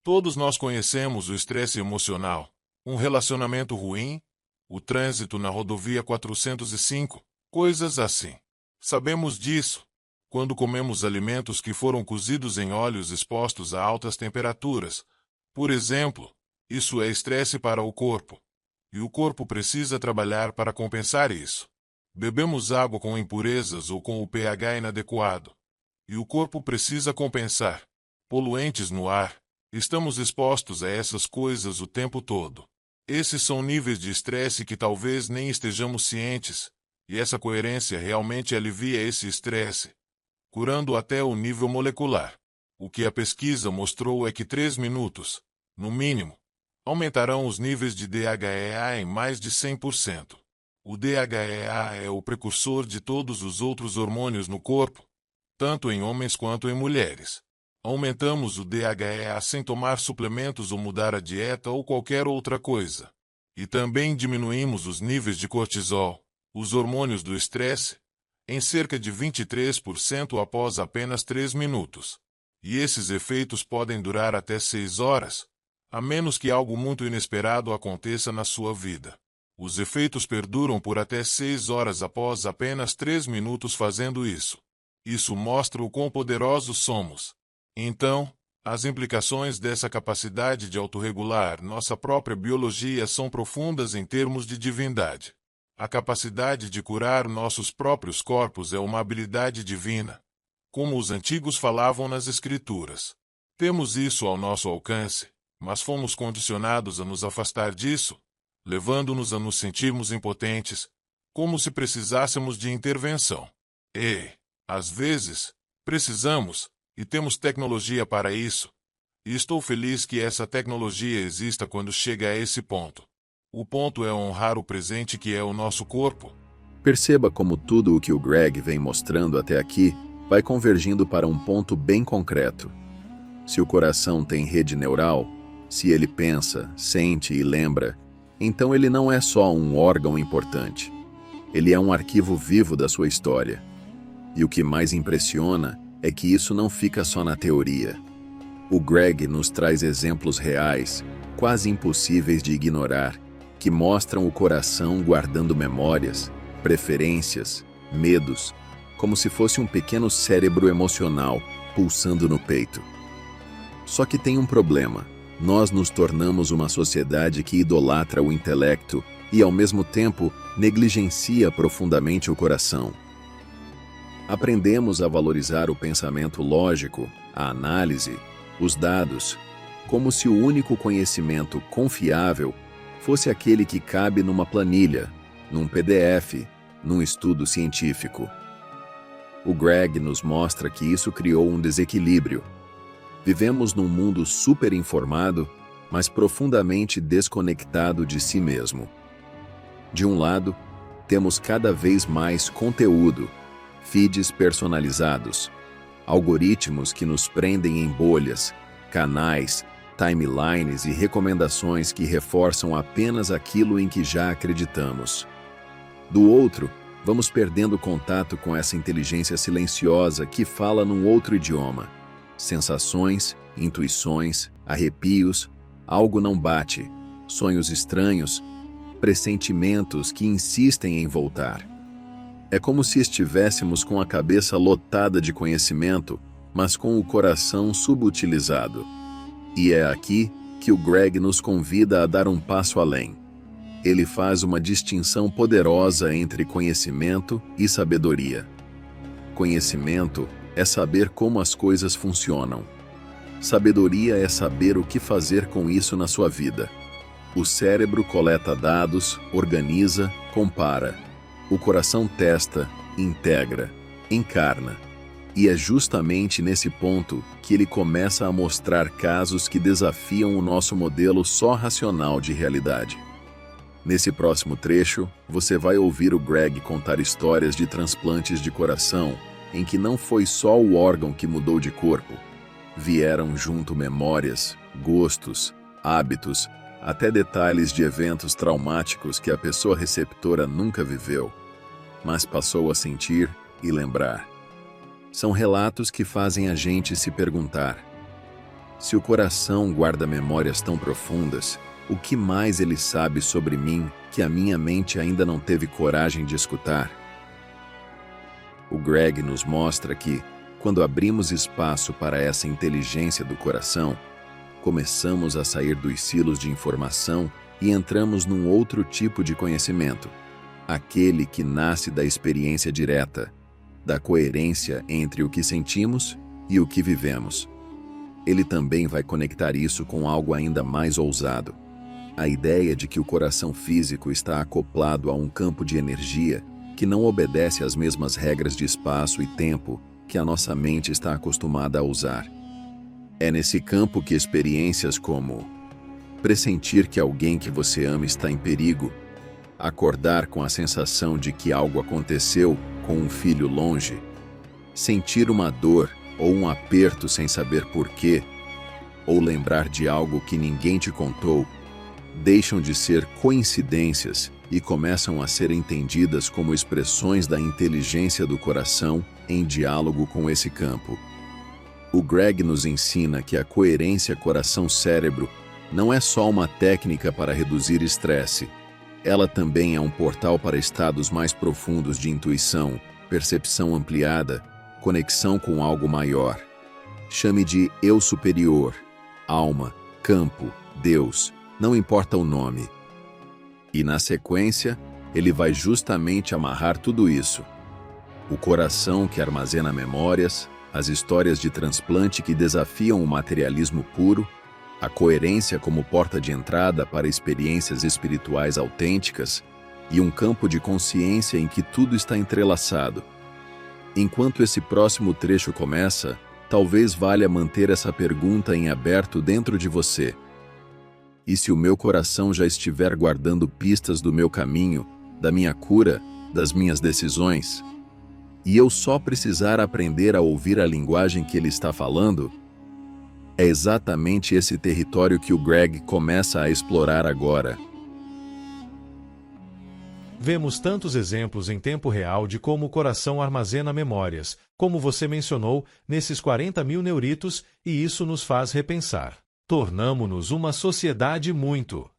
Speaker 1: Todos nós conhecemos o estresse emocional, um relacionamento ruim, o trânsito na rodovia 405, coisas assim. Sabemos disso quando comemos alimentos que foram cozidos em óleos expostos a altas temperaturas. Por exemplo, isso é estresse para o corpo, e o corpo precisa trabalhar para compensar isso. Bebemos água com impurezas ou com o pH inadequado, e o corpo precisa compensar. Poluentes no ar. Estamos expostos a essas coisas o tempo todo. Esses são níveis de estresse que talvez nem estejamos cientes, e essa coerência realmente alivia esse estresse, curando até o nível molecular. O que a pesquisa mostrou é que 3 minutos, no mínimo, aumentarão os níveis de DHEA em mais de 100%. O DHEA é o precursor de todos os outros hormônios no corpo, tanto em homens quanto em mulheres. Aumentamos o DHEA sem tomar suplementos ou mudar a dieta ou qualquer outra coisa. E também diminuímos os níveis de cortisol, os hormônios do estresse, em cerca de 23% após apenas 3 minutos. E esses efeitos podem durar até 6 horas, a menos que algo muito inesperado aconteça na sua vida. Os efeitos perduram por até 6 horas após apenas 3 minutos fazendo isso. Isso mostra o quão poderosos somos. Então, as implicações dessa capacidade de autorregular nossa própria biologia são profundas em termos de divindade. A capacidade de curar nossos próprios corpos é uma habilidade divina, como os antigos falavam nas Escrituras. Temos isso ao nosso alcance, mas fomos condicionados a nos afastar disso, levando-nos a nos sentirmos impotentes, como se precisássemos de intervenção. E, às vezes, precisamos, e temos tecnologia para isso. E estou feliz que essa tecnologia exista quando chega a esse ponto. O ponto é honrar o presente que é o nosso corpo.
Speaker 2: Perceba como tudo o que o Greg vem mostrando até aqui vai convergindo para um ponto bem concreto. Se o coração tem rede neural, se ele pensa, sente e lembra, então ele não é só um órgão importante. Ele é um arquivo vivo da sua história. E o que mais impressiona é que isso não fica só na teoria. O Greg nos traz exemplos reais, quase impossíveis de ignorar, que mostram o coração guardando memórias, preferências, medos, como se fosse um pequeno cérebro emocional pulsando no peito. Só que tem um problema. Nós nos tornamos uma sociedade que idolatra o intelecto e, ao mesmo tempo, negligencia profundamente o coração. Aprendemos a valorizar o pensamento lógico, a análise, os dados, como se o único conhecimento confiável fosse aquele que cabe numa planilha, num PDF, num estudo científico. O Greg nos mostra que isso criou um desequilíbrio. Vivemos num mundo super informado, mas profundamente desconectado de si mesmo. De um lado, temos cada vez mais conteúdo, feeds personalizados, algoritmos que nos prendem em bolhas, canais, timelines e recomendações que reforçam apenas aquilo em que já acreditamos. Do outro, vamos perdendo contato com essa inteligência silenciosa que fala num outro idioma. Sensações, intuições, arrepios, algo não bate, sonhos estranhos, pressentimentos que insistem em voltar. É como se estivéssemos com a cabeça lotada de conhecimento, mas com o coração subutilizado. E é aqui que o Greg nos convida a dar um passo além. Ele faz uma distinção poderosa entre conhecimento e sabedoria. Conhecimento é saber como as coisas funcionam. Sabedoria é saber o que fazer com isso na sua vida. O cérebro coleta dados, organiza, compara. O coração testa, integra, encarna. E é justamente nesse ponto que ele começa a mostrar casos que desafiam o nosso modelo só racional de realidade. Nesse próximo trecho, você vai ouvir o Greg contar histórias de transplantes de coração, em que não foi só o órgão que mudou de corpo. Vieram junto memórias, gostos, hábitos, até detalhes de eventos traumáticos que a pessoa receptora nunca viveu, mas passou a sentir e lembrar. São relatos que fazem a gente se perguntar: se o coração guarda memórias tão profundas, o que mais ele sabe sobre mim que a minha mente ainda não teve coragem de escutar? O Greg nos mostra que, quando abrimos espaço para essa inteligência do coração, começamos a sair dos silos de informação e entramos num outro tipo de conhecimento, aquele que nasce da experiência direta, da coerência entre o que sentimos e o que vivemos. Ele também vai conectar isso com algo ainda mais ousado: a ideia de que o coração físico está acoplado a um campo de energia que não obedece às mesmas regras de espaço e tempo que a nossa mente está acostumada a usar. É nesse campo que experiências como pressentir que alguém que você ama está em perigo, acordar com a sensação de que algo aconteceu com um filho longe, sentir uma dor ou um aperto sem saber porquê, ou lembrar de algo que ninguém te contou, deixam de ser coincidências e começam a ser entendidas como expressões da inteligência do coração em diálogo com esse campo. O Greg nos ensina que a coerência coração-cérebro não é só uma técnica para reduzir estresse. Ela também é um portal para estados mais profundos de intuição, percepção ampliada, conexão com algo maior. Chame de eu superior, alma, campo, Deus, não importa o nome. E na sequência, ele vai justamente amarrar tudo isso. O coração que armazena memórias, as histórias de transplante que desafiam o materialismo puro, a coerência como porta de entrada para experiências espirituais autênticas e um campo de consciência em que tudo está entrelaçado. Enquanto esse próximo trecho começa, talvez valha manter essa pergunta em aberto dentro de você. E se o meu coração já estiver guardando pistas do meu caminho, da minha cura, das minhas decisões, e eu só precisar aprender a ouvir a linguagem que ele está falando? É exatamente esse território que o Greg começa a explorar agora.
Speaker 3: Vemos tantos exemplos em tempo real de como o coração armazena memórias, como você mencionou, nesses 40 mil neuritos, e isso nos faz repensar. Tornamo-nos uma sociedade muito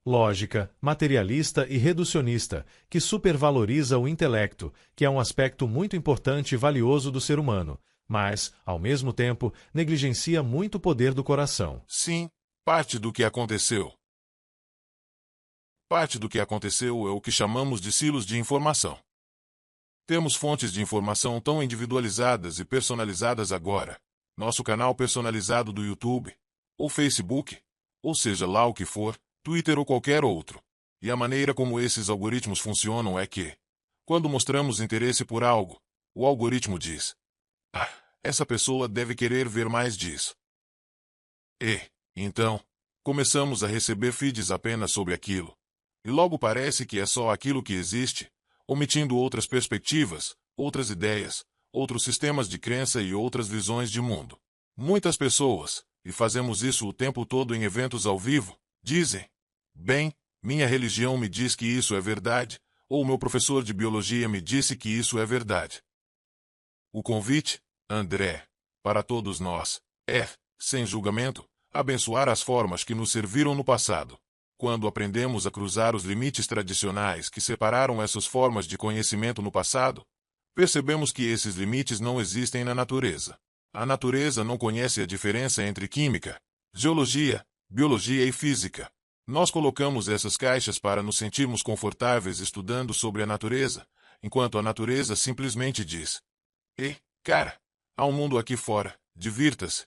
Speaker 3: lógica, materialista e reducionista, que supervaloriza o intelecto, que é um aspecto muito importante e valioso do ser humano, mas, ao mesmo tempo, negligencia muito o poder do coração.
Speaker 1: Sim, parte do que aconteceu. Parte do que aconteceu é o que chamamos de silos de informação. Temos fontes de informação tão individualizadas e personalizadas agora. Nosso canal personalizado do YouTube, ou Facebook, ou seja lá o que for, Twitter ou qualquer outro. E a maneira como esses algoritmos funcionam é que, quando mostramos interesse por algo, o algoritmo diz: "Ah, essa pessoa deve querer ver mais disso." E, então, começamos a receber feeds apenas sobre aquilo. E logo parece que é só aquilo que existe, omitindo outras perspectivas, outras ideias, outros sistemas de crença e outras visões de mundo. Muitas pessoas, e fazemos isso o tempo todo em eventos ao vivo, dizem: "Bem, minha religião me diz que isso é verdade", ou "meu professor de biologia me disse que isso é verdade." O convite, André, para todos nós, é, sem julgamento, abençoar as formas que nos serviram no passado. Quando aprendemos a cruzar os limites tradicionais que separaram essas formas de conhecimento no passado, percebemos que esses limites não existem na natureza. A natureza não conhece a diferença entre química, geologia, biologia e física. Nós colocamos essas caixas para nos sentirmos confortáveis estudando sobre a natureza, enquanto a natureza simplesmente diz: Ei, cara, há um mundo aqui fora, divirta-se.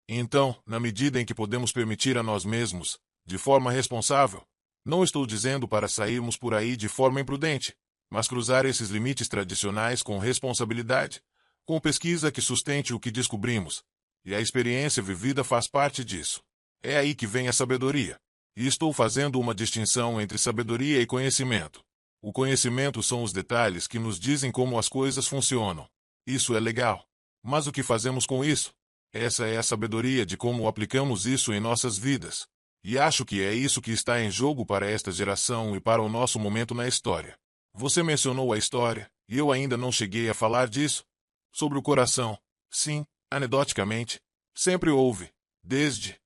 Speaker 1: Então, na medida em que podemos permitir a nós mesmos, de forma responsável, não estou dizendo para sairmos por aí de forma imprudente, mas cruzar esses limites tradicionais com responsabilidade, com pesquisa que sustente o que descobrimos, e a experiência vivida faz parte disso. É aí que vem a sabedoria. E estou fazendo uma distinção entre sabedoria e conhecimento. O conhecimento são os detalhes que nos dizem como as coisas funcionam. Isso é legal. Mas o que fazemos com isso? Essa é a sabedoria de como aplicamos isso em nossas vidas. E acho que é isso que está em jogo para esta geração e para o nosso momento na história. Você mencionou a história, e eu ainda não cheguei a falar disso. Sobre o coração. Sim, anedoticamente, sempre houve, desde,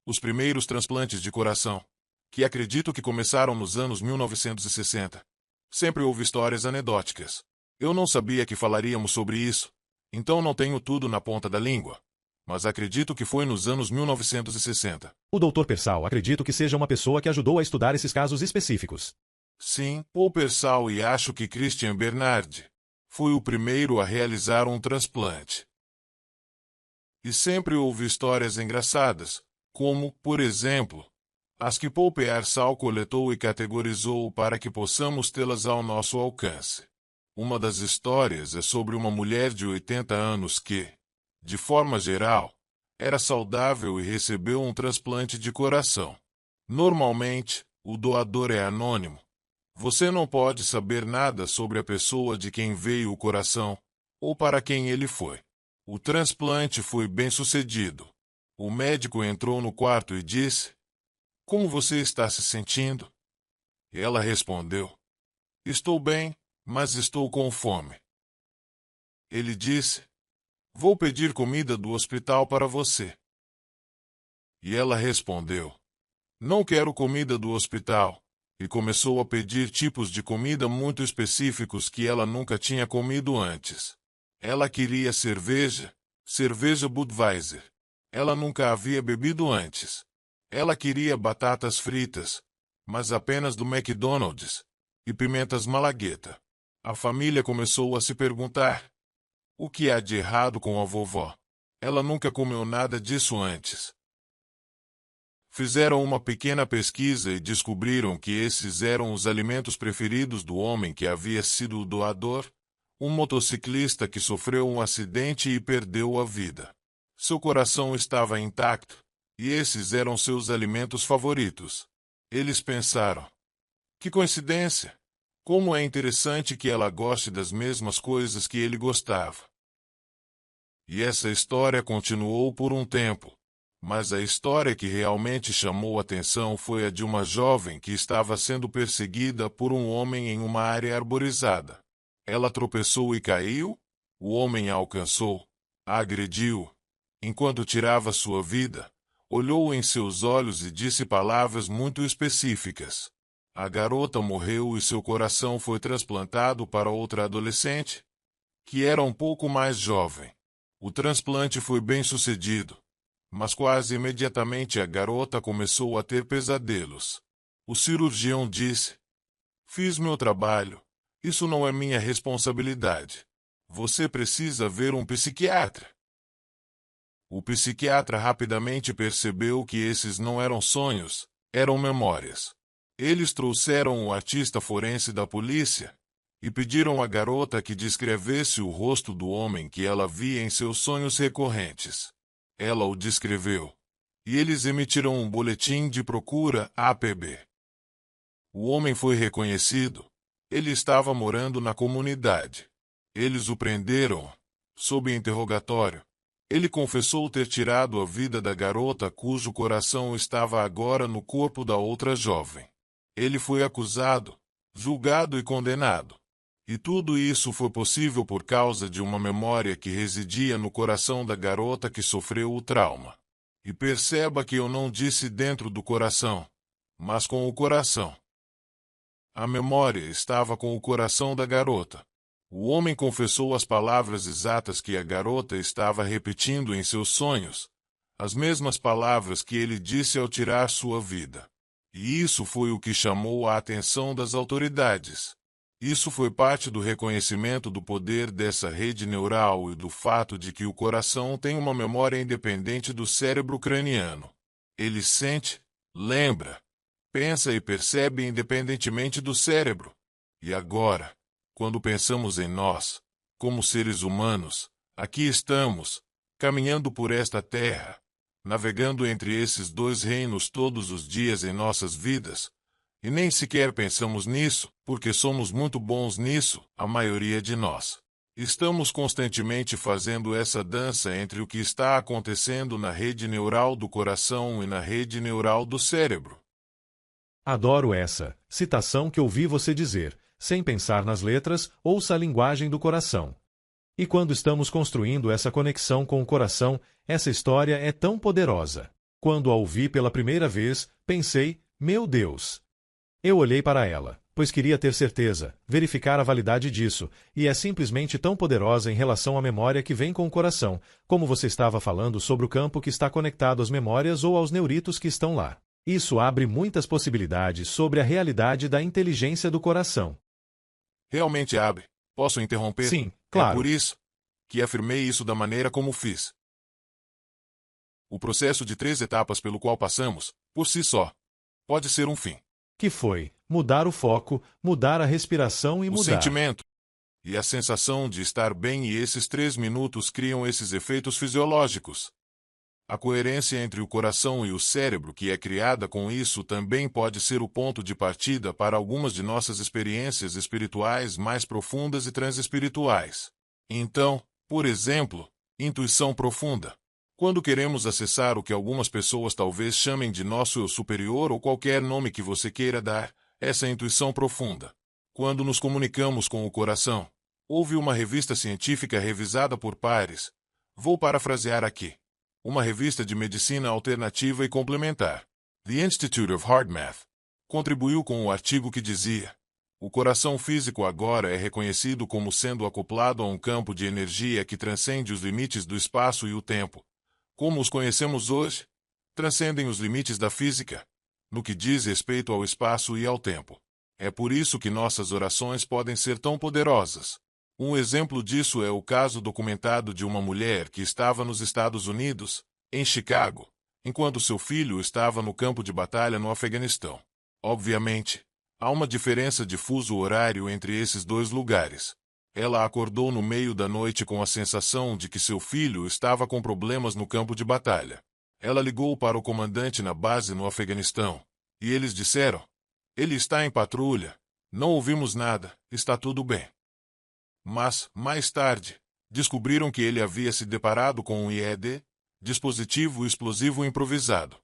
Speaker 1: os primeiros transplantes de coração, que acredito que começaram nos anos 1960. Sempre houve histórias anedóticas. Eu não sabia que falaríamos sobre isso, então não tenho tudo na ponta da língua. Mas acredito que foi nos anos 1960.
Speaker 3: O Dr. Persall acredito que seja uma pessoa que ajudou a estudar esses casos específicos.
Speaker 1: Sim, Paul Persall, e acho que Christian Bernard foi o primeiro a realizar um transplante. E sempre houve histórias engraçadas, como, por exemplo, as que Paul Persall coletou e categorizou para que possamos tê-las ao nosso alcance. Uma das histórias é sobre uma mulher de 80 anos que, de forma geral, era saudável e recebeu um transplante de coração. Normalmente, o doador é anônimo. Você não pode saber nada sobre a pessoa de quem veio o coração, ou para quem ele foi. O transplante foi bem-sucedido. O médico entrou no quarto e disse: Como você está se sentindo? Ela respondeu: Estou bem, mas estou com fome. Ele disse: Vou pedir comida do hospital para você. E ela respondeu: Não quero comida do hospital. E começou a pedir tipos de comida muito específicos que ela nunca tinha comido antes. Ela queria cerveja Budweiser. Ela nunca havia bebido antes. Ela queria batatas fritas, mas apenas do McDonald's, e pimentas malagueta. A família começou a se perguntar: o que há de errado com a vovó? Ela nunca comeu nada disso antes. Fizeram uma pequena pesquisa e descobriram que esses eram os alimentos preferidos do homem que havia sido o doador, um motociclista que sofreu um acidente e perdeu a vida. Seu coração estava intacto, e esses eram seus alimentos favoritos. Eles pensaram: que coincidência! Como é interessante que ela goste das mesmas coisas que ele gostava. E essa história continuou por um tempo. Mas a história que realmente chamou atenção foi a de uma jovem que estava sendo perseguida por um homem em uma área arborizada. Ela tropeçou e caiu, o homem a alcançou, a agrediu. Enquanto tirava sua vida, olhou em seus olhos e disse palavras muito específicas. A garota morreu e seu coração foi transplantado para outra adolescente, que era um pouco mais jovem. O transplante foi bem-sucedido. Mas quase imediatamente a garota começou a ter pesadelos. O cirurgião disse: Fiz meu trabalho. Isso não é minha responsabilidade. Você precisa ver um psiquiatra. O psiquiatra rapidamente percebeu que esses não eram sonhos, eram memórias. Eles trouxeram o artista forense da polícia e pediram à garota que descrevesse o rosto do homem que ela via em seus sonhos recorrentes. Ela o descreveu. E eles emitiram um boletim de procura APB. O homem foi reconhecido. Ele estava morando na comunidade. Eles o prenderam, sob interrogatório. Ele confessou ter tirado a vida da garota cujo coração estava agora no corpo da outra jovem. Ele foi acusado, julgado e condenado. E tudo isso foi possível por causa de uma memória que residia no coração da garota que sofreu o trauma. E perceba que eu não disse dentro do coração, mas com o coração. A memória estava com o coração da garota. O homem confessou as palavras exatas que a garota estava repetindo em seus sonhos, as mesmas palavras que ele disse ao tirar sua vida. E isso foi o que chamou a atenção das autoridades. Isso foi parte do reconhecimento do poder dessa rede neural e do fato de que o coração tem uma memória independente do cérebro craniano. Ele sente, lembra, pensa e percebe independentemente do cérebro. E agora, quando pensamos em nós, como seres humanos, aqui estamos, caminhando por esta terra, navegando entre esses dois reinos todos os dias em nossas vidas, e nem sequer pensamos nisso, porque somos muito bons nisso, a maioria de nós. Estamos constantemente fazendo essa dança entre o que está acontecendo na rede neural do coração e na rede neural do cérebro.
Speaker 3: Adoro essa citação que ouvi você dizer. Sem pensar nas letras, ouça a linguagem do coração. E quando estamos construindo essa conexão com o coração, essa história é tão poderosa. Quando a ouvi pela primeira vez, pensei, meu Deus! Eu olhei para ela, pois queria ter certeza, verificar a validade disso, e é simplesmente tão poderosa em relação à memória que vem com o coração, como você estava falando sobre o campo que está conectado às memórias ou aos neuritos que estão lá. Isso abre muitas possibilidades sobre a realidade da inteligência do coração.
Speaker 1: Realmente abre. Posso interromper?
Speaker 3: Sim, claro.
Speaker 1: É por isso que afirmei isso da maneira como fiz. O processo de 3 etapas pelo qual passamos, por si só, pode ser um fim.
Speaker 3: Que foi mudar o foco, mudar a respiração e
Speaker 1: O
Speaker 3: mudar.
Speaker 1: sentimento e a sensação de estar bem, e esses 3 minutos criam esses efeitos fisiológicos. A coerência entre o coração e o cérebro que é criada com isso também pode ser o ponto de partida para algumas de nossas experiências espirituais mais profundas e transespirituais. Então, por exemplo, intuição profunda. Quando queremos acessar o que algumas pessoas talvez chamem de nosso eu superior ou qualquer nome que você queira dar, essa intuição profunda. Quando nos comunicamos com o coração. Houve uma revista científica revisada por pares. Vou parafrasear aqui. Uma revista de medicina alternativa e complementar, The Institute of Heart Math, contribuiu com o artigo que dizia: o coração físico agora é reconhecido como sendo acoplado a um campo de energia que transcende os limites do espaço e o tempo. Como os conhecemos hoje, transcendem os limites da física, no que diz respeito ao espaço e ao tempo. É por isso que nossas orações podem ser tão poderosas. Um exemplo disso é o caso documentado de uma mulher que estava nos Estados Unidos, em Chicago, enquanto seu filho estava no campo de batalha no Afeganistão. Obviamente, há uma diferença de fuso horário entre esses dois lugares. Ela acordou no meio da noite com a sensação de que seu filho estava com problemas no campo de batalha. Ela ligou para o comandante na base no Afeganistão, e eles disseram: ele está em patrulha, não ouvimos nada, está tudo bem. Mas, mais tarde, descobriram que ele havia se deparado com um IED, dispositivo explosivo improvisado.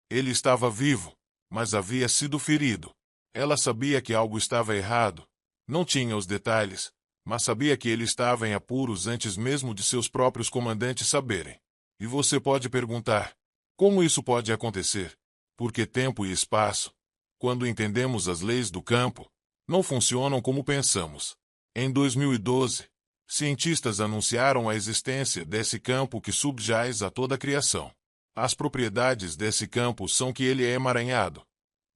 Speaker 1: Ele estava vivo, mas havia sido ferido. Ela sabia que algo estava errado. Não tinha os detalhes, mas sabia que ele estava em apuros antes mesmo de seus próprios comandantes saberem. E você pode perguntar: como isso pode acontecer? Porque tempo e espaço, quando entendemos as leis do campo, não funcionam como pensamos. Em 2012, cientistas anunciaram a existência desse campo que subjaz a toda a criação. As propriedades desse campo são que ele é emaranhado.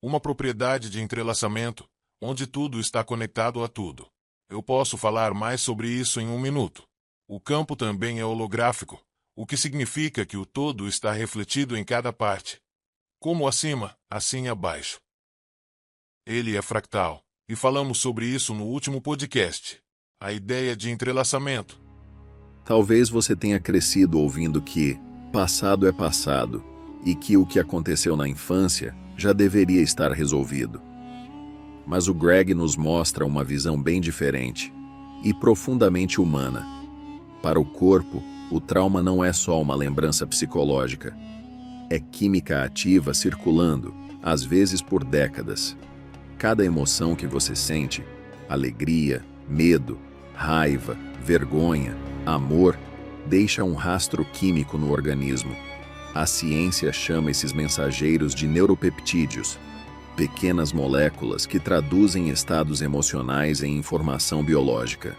Speaker 1: Uma propriedade de entrelaçamento, onde tudo está conectado a tudo. Eu posso falar mais sobre isso em 1 minuto. O campo também é holográfico, o que significa que o todo está refletido em cada parte. Como acima, assim abaixo. Ele é fractal. E falamos sobre isso no último podcast. A ideia de entrelaçamento.
Speaker 2: Talvez você tenha crescido ouvindo que passado é passado e que o que aconteceu na infância já deveria estar resolvido. Mas o Greg nos mostra uma visão bem diferente e profundamente humana. Para o corpo, o trauma não é só uma lembrança psicológica. É química ativa circulando, às vezes por décadas. Cada emoção que você sente, alegria, medo, raiva, vergonha, amor, deixa um rastro químico no organismo. A ciência chama esses mensageiros de neuropeptídeos. pequenas moléculas que traduzem estados emocionais em informação biológica.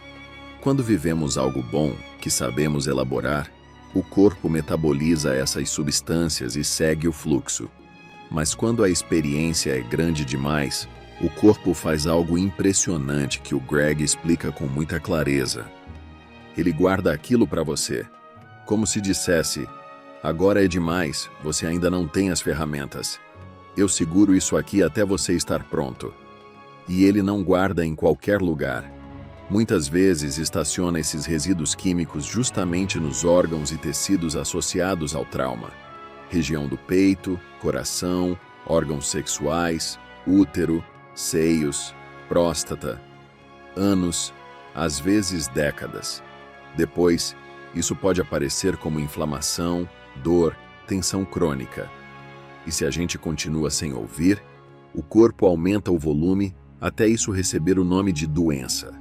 Speaker 2: Quando vivemos algo bom, que sabemos elaborar, o corpo metaboliza essas substâncias e segue o fluxo. Mas quando a experiência é grande demais, o corpo faz algo impressionante que o Greg explica com muita clareza. Ele guarda aquilo para você, como se dissesse: agora é demais, você ainda não tem as ferramentas. Eu seguro isso aqui até você estar pronto. E ele não guarda em qualquer lugar. Muitas vezes estaciona esses resíduos químicos justamente nos órgãos e tecidos associados ao trauma. Região do peito, coração, órgãos sexuais, útero, seios, próstata, anos, às vezes décadas. Depois, isso pode aparecer como inflamação, dor, tensão crônica. E se a gente continua sem ouvir, o corpo aumenta o volume até isso receber o nome de doença.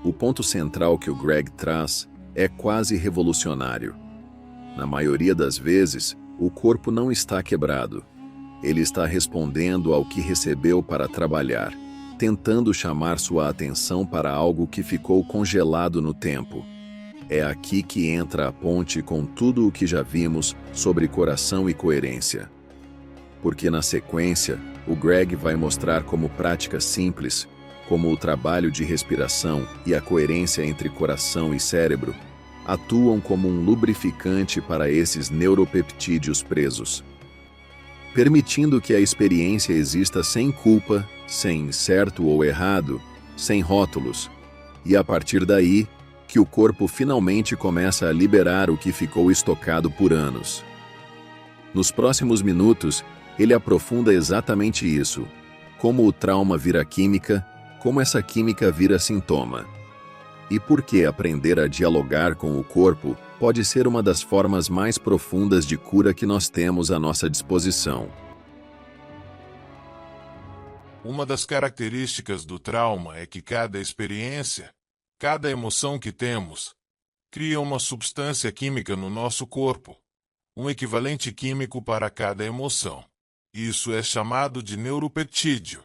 Speaker 2: O ponto central que o Greg traz é quase revolucionário. Na maioria das vezes, o corpo não está quebrado. Ele está respondendo ao que recebeu para trabalhar, tentando chamar sua atenção para algo que ficou congelado no tempo. É aqui que entra a ponte com tudo o que já vimos sobre coração e coerência. Porque na sequência, o Greg vai mostrar como práticas simples, como o trabalho de respiração e a coerência entre coração e cérebro, atuam como um lubrificante para esses neuropeptídeos presos, permitindo que a experiência exista sem culpa, sem certo ou errado, sem rótulos, e a partir daí, que o corpo finalmente começa a liberar o que ficou estocado por anos. Nos próximos minutos, ele aprofunda exatamente isso, como o trauma vira química, como essa química vira sintoma. E por que aprender a dialogar com o corpo pode ser uma das formas mais profundas de cura que nós temos à nossa disposição.
Speaker 1: Uma das características do trauma é que cada experiência, cada emoção que temos, cria uma substância química no nosso corpo, um equivalente químico para cada emoção. Isso é chamado de neuropeptídeo.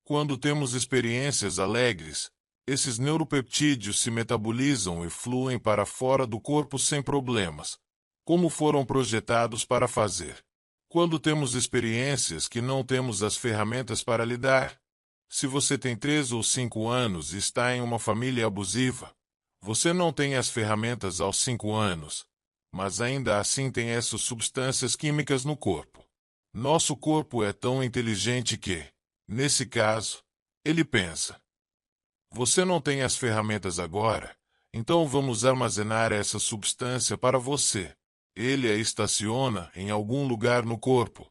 Speaker 1: Quando temos experiências alegres, esses neuropeptídeos se metabolizam e fluem para fora do corpo sem problemas, como foram projetados para fazer. Quando temos experiências que não temos as ferramentas para lidar, se você tem 3 ou 5 anos e está em uma família abusiva, você não tem as ferramentas aos 5 anos, mas ainda assim tem essas substâncias químicas no corpo. Nosso corpo é tão inteligente que, nesse caso, ele pensa: você não tem as ferramentas agora, então vamos armazenar essa substância para você. Ele a estaciona em algum lugar no corpo,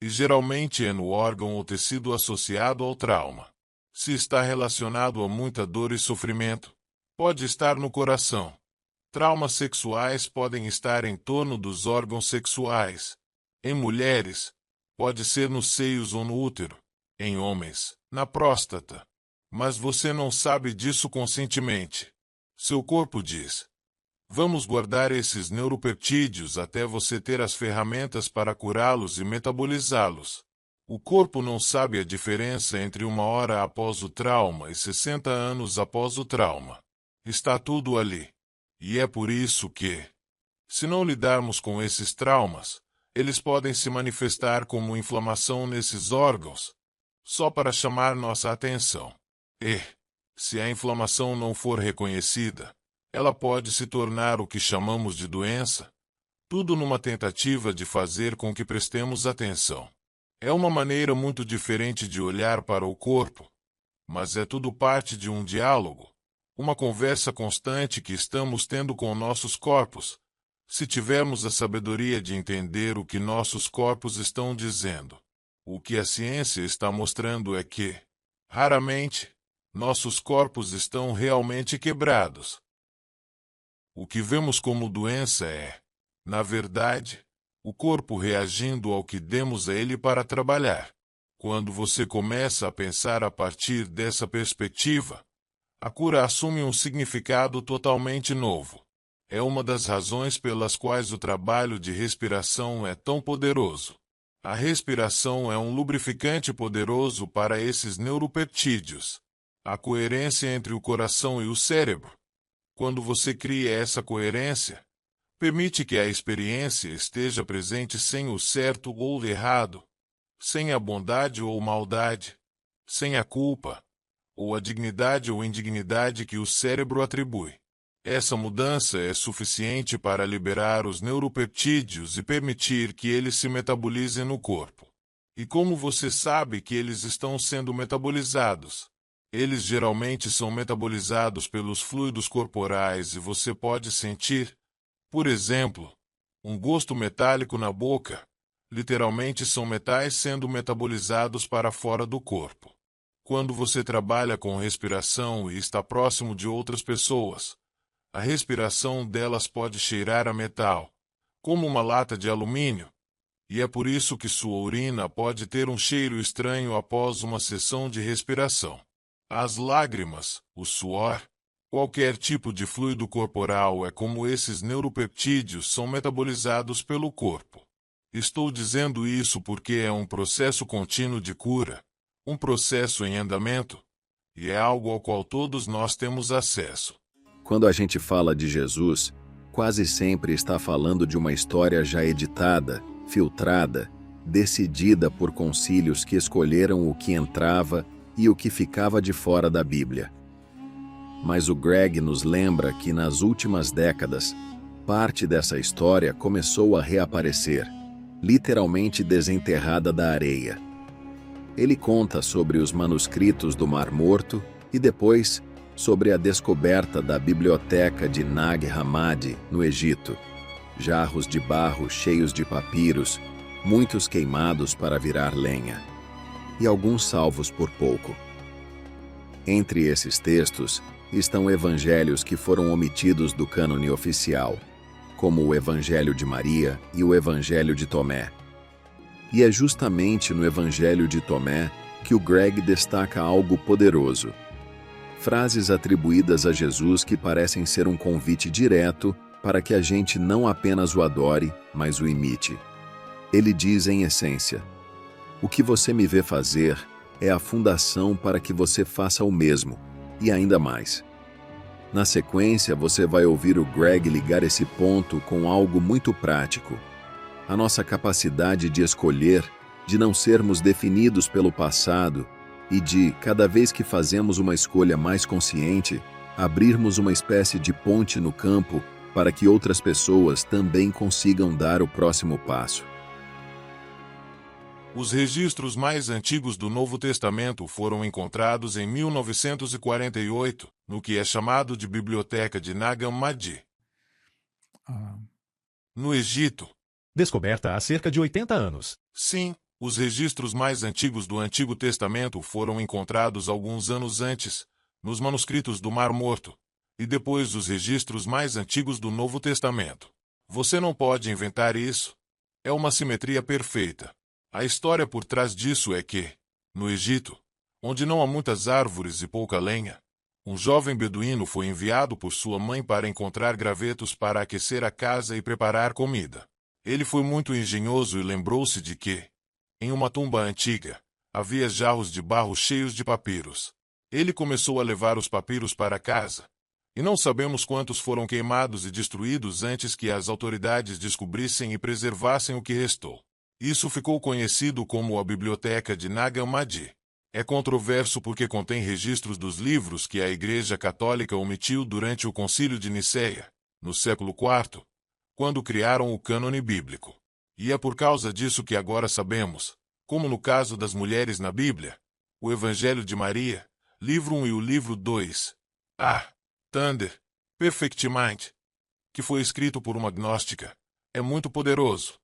Speaker 1: e geralmente é no órgão ou tecido associado ao trauma. Se está relacionado a muita dor e sofrimento, pode estar no coração. Traumas sexuais podem estar em torno dos órgãos sexuais. Em mulheres, pode ser nos seios ou no útero. Em homens, na próstata. Mas você não sabe disso conscientemente. Seu corpo diz: vamos guardar esses neuropeptídeos até você ter as ferramentas para curá-los e metabolizá-los. O corpo não sabe a diferença entre 1 hora após o trauma e 60 anos após o trauma. Está tudo ali. E é por isso que, se não lidarmos com esses traumas, eles podem se manifestar como inflamação nesses órgãos, só para chamar nossa atenção. E, se a inflamação não for reconhecida, ela pode se tornar o que chamamos de doença, tudo numa tentativa de fazer com que prestemos atenção. É uma maneira muito diferente de olhar para o corpo, mas é tudo parte de um diálogo, uma conversa constante que estamos tendo com nossos corpos, se tivermos a sabedoria de entender o que nossos corpos estão dizendo. O que a ciência está mostrando é que, raramente, nossos corpos estão realmente quebrados. O que vemos como doença é, na verdade, o corpo reagindo ao que demos a ele para trabalhar. Quando você começa a pensar a partir dessa perspectiva, a cura assume um significado totalmente novo. É uma das razões pelas quais o trabalho de respiração é tão poderoso. A respiração é um lubrificante poderoso para esses neuropeptídeos. A coerência entre o coração e o cérebro. Quando você cria essa coerência, permite que a experiência esteja presente sem o certo ou o errado, sem a bondade ou maldade, sem a culpa, ou a dignidade ou indignidade que o cérebro atribui. Essa mudança é suficiente para liberar os neuropeptídeos e permitir que eles se metabolizem no corpo. E como você sabe que eles estão sendo metabolizados? Eles geralmente são metabolizados pelos fluidos corporais e você pode sentir, por exemplo, um gosto metálico na boca. Literalmente são metais sendo metabolizados para fora do corpo. Quando você trabalha com respiração e está próximo de outras pessoas, a respiração delas pode cheirar a metal, como uma lata de alumínio, e é por isso que sua urina pode ter um cheiro estranho após uma sessão de respiração. As lágrimas, o suor, qualquer tipo de fluido corporal é como esses neuropeptídeos são metabolizados pelo corpo. Estou dizendo isso porque é um processo contínuo de cura, um processo em andamento, e é algo ao qual todos nós temos acesso.
Speaker 2: Quando a gente fala de Jesus, quase sempre está falando de uma história já editada, filtrada, decidida por concílios que escolheram o que entrava e o que ficava de fora da Bíblia. Mas o Greg nos lembra que nas últimas décadas, parte dessa história começou a reaparecer, literalmente desenterrada da areia. Ele conta sobre os manuscritos do Mar Morto e depois sobre a descoberta da biblioteca de Nag Hammadi, no Egito. Jarros de barro cheios de papiros, muitos queimados para virar lenha, e alguns salvos por pouco. Entre esses textos estão evangelhos que foram omitidos do cânone oficial, como o Evangelho de Maria e o Evangelho de Tomé. E é justamente no Evangelho de Tomé que o Greg destaca algo poderoso. Frases atribuídas a Jesus que parecem ser um convite direto para que a gente não apenas o adore, mas o imite. Ele diz em essência: o que você me vê fazer é a fundação para que você faça o mesmo, e ainda mais. Na sequência, você vai ouvir o Greg ligar esse ponto com algo muito prático. A nossa capacidade de escolher, de não sermos definidos pelo passado e de, cada vez que fazemos uma escolha mais consciente, abrirmos uma espécie de ponte no campo para que outras pessoas também consigam dar o próximo passo.
Speaker 1: Os registros mais antigos do Novo Testamento foram encontrados em 1948, no que é chamado de Biblioteca de Nag Hammadi, no Egito.
Speaker 3: Descoberta há cerca de 80 anos.
Speaker 1: Sim, os registros mais antigos do Antigo Testamento foram encontrados alguns anos antes, nos manuscritos do Mar Morto, e depois os registros mais antigos do Novo Testamento. Você não pode inventar isso. É uma simetria perfeita. A história por trás disso é que, no Egito, onde não há muitas árvores e pouca lenha, um jovem beduíno foi enviado por sua mãe para encontrar gravetos para aquecer a casa e preparar comida. Ele foi muito engenhoso e lembrou-se de que, em uma tumba antiga, havia jarros de barro cheios de papiros. Ele começou a levar os papiros para casa, e não sabemos quantos foram queimados e destruídos antes que as autoridades descobrissem e preservassem o que restou. Isso ficou conhecido como a Biblioteca de Nag Hammadi. É controverso porque contém registros dos livros que a Igreja Católica omitiu durante o Concílio de Nicéia, no século IV, quando criaram o cânone bíblico. E é por causa disso que agora sabemos, como no caso das mulheres na Bíblia, o Evangelho de Maria, livro 1 e o livro 2, Thunder, Perfect Mind, que foi escrito por uma gnóstica, é muito poderoso.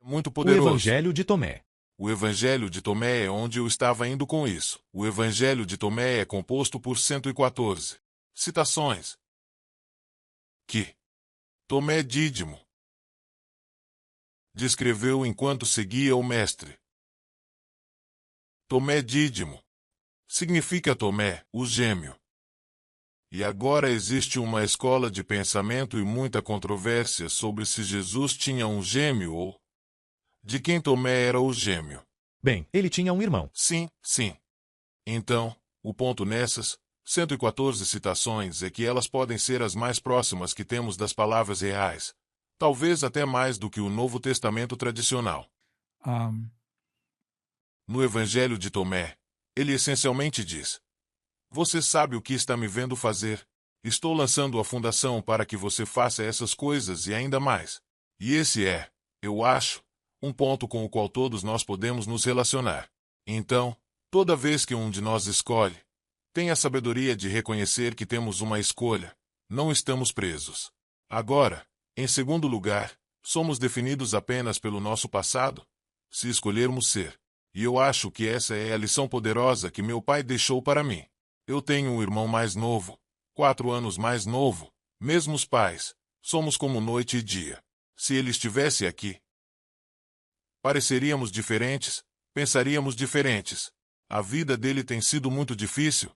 Speaker 1: Muito poderoso.
Speaker 3: O Evangelho de Tomé.
Speaker 1: O Evangelho de Tomé é onde eu estava indo com isso. O Evangelho de Tomé é composto por 114 citações que Tomé Dídimo descreveu enquanto seguia o Mestre. Tomé Dídimo significa Tomé, o gêmeo. E agora existe uma escola de pensamento e muita controvérsia sobre se Jesus tinha um gêmeo ou De quem Tomé era o gêmeo?
Speaker 3: Bem, ele tinha um irmão.
Speaker 1: Sim, sim. Então, o ponto nessas 114 citações é que elas podem ser as mais próximas que temos das palavras reais, talvez até mais do que o Novo Testamento tradicional. No Evangelho de Tomé, ele essencialmente diz: Você sabe o que está me vendo fazer? Estou lançando a fundação para que você faça essas coisas e ainda mais. E esse é, eu acho, um ponto com o qual todos nós podemos nos relacionar. Então, toda vez que um de nós escolhe, tem a sabedoria de reconhecer que temos uma escolha. Não estamos presos. Agora, em segundo lugar, somos definidos apenas pelo nosso passado, se escolhermos ser. E eu acho que essa é a lição poderosa que meu pai deixou para mim. Eu tenho um irmão mais novo, 4 anos mais novo, mesmos pais, somos como noite e dia. Se ele estivesse aqui, pareceríamos diferentes, pensaríamos diferentes. A vida dele tem sido muito difícil,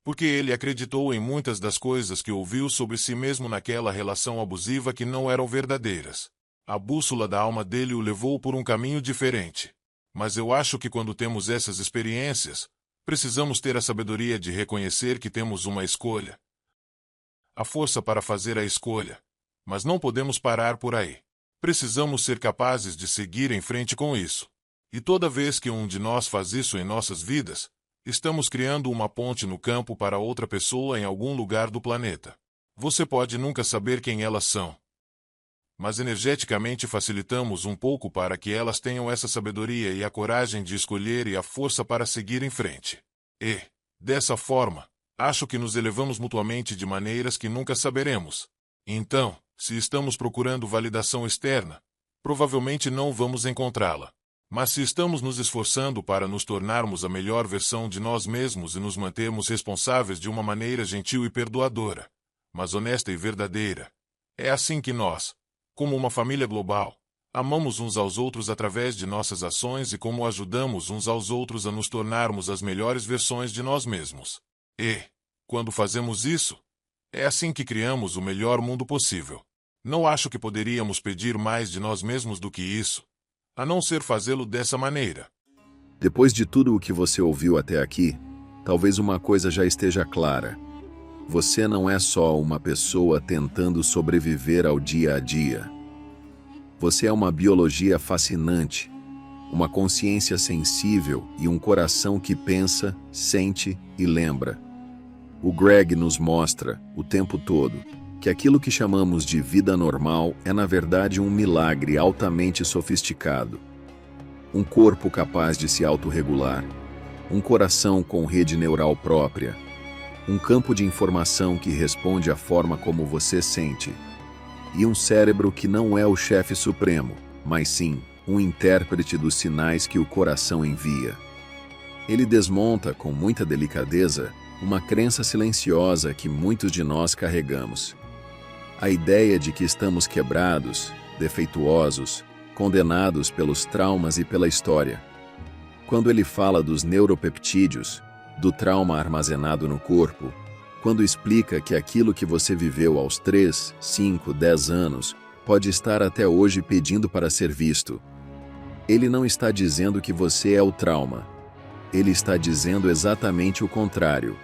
Speaker 1: porque ele acreditou em muitas das coisas que ouviu sobre si mesmo naquela relação abusiva que não eram verdadeiras. A bússola da alma dele o levou por um caminho diferente. Mas eu acho que quando temos essas experiências, precisamos ter a sabedoria de reconhecer que temos uma escolha. A força para fazer a escolha. Mas não podemos parar por aí. Precisamos ser capazes de seguir em frente com isso. E toda vez que um de nós faz isso em nossas vidas, estamos criando uma ponte no campo para outra pessoa em algum lugar do planeta. Você pode nunca saber quem elas são, mas energeticamente facilitamos um pouco para que elas tenham essa sabedoria e a coragem de escolher e a força para seguir em frente. E, dessa forma, acho que nos elevamos mutuamente de maneiras que nunca saberemos. Então, se estamos procurando validação externa, provavelmente não vamos encontrá-la. Mas se estamos nos esforçando para nos tornarmos a melhor versão de nós mesmos e nos mantermos responsáveis de uma maneira gentil e perdoadora, mas honesta e verdadeira, é assim que nós, como uma família global, amamos uns aos outros através de nossas ações e como ajudamos uns aos outros a nos tornarmos as melhores versões de nós mesmos. E, quando fazemos isso, é assim que criamos o melhor mundo possível. Não acho que poderíamos pedir mais de nós mesmos do que isso, a não ser fazê-lo dessa maneira.
Speaker 2: Depois de tudo o que você ouviu até aqui, talvez uma coisa já esteja clara. Você não é só uma pessoa tentando sobreviver ao dia a dia. Você é uma biologia fascinante, uma consciência sensível e um coração que pensa, sente e lembra. O Greg nos mostra, o tempo todo, que aquilo que chamamos de vida normal é na verdade um milagre altamente sofisticado. Um corpo capaz de se autorregular, um coração com rede neural própria, um campo de informação que responde à forma como você sente, e um cérebro que não é o chefe supremo, mas sim um intérprete dos sinais que o coração envia. Ele desmonta com muita delicadeza uma crença silenciosa que muitos de nós carregamos. A ideia de que estamos quebrados, defeituosos, condenados pelos traumas e pela história. Quando ele fala dos neuropeptídeos, do trauma armazenado no corpo, quando explica que aquilo que você viveu aos 3, 5, 10 anos pode estar até hoje pedindo para ser visto. Ele não está dizendo que você é o trauma. Ele está dizendo exatamente o contrário.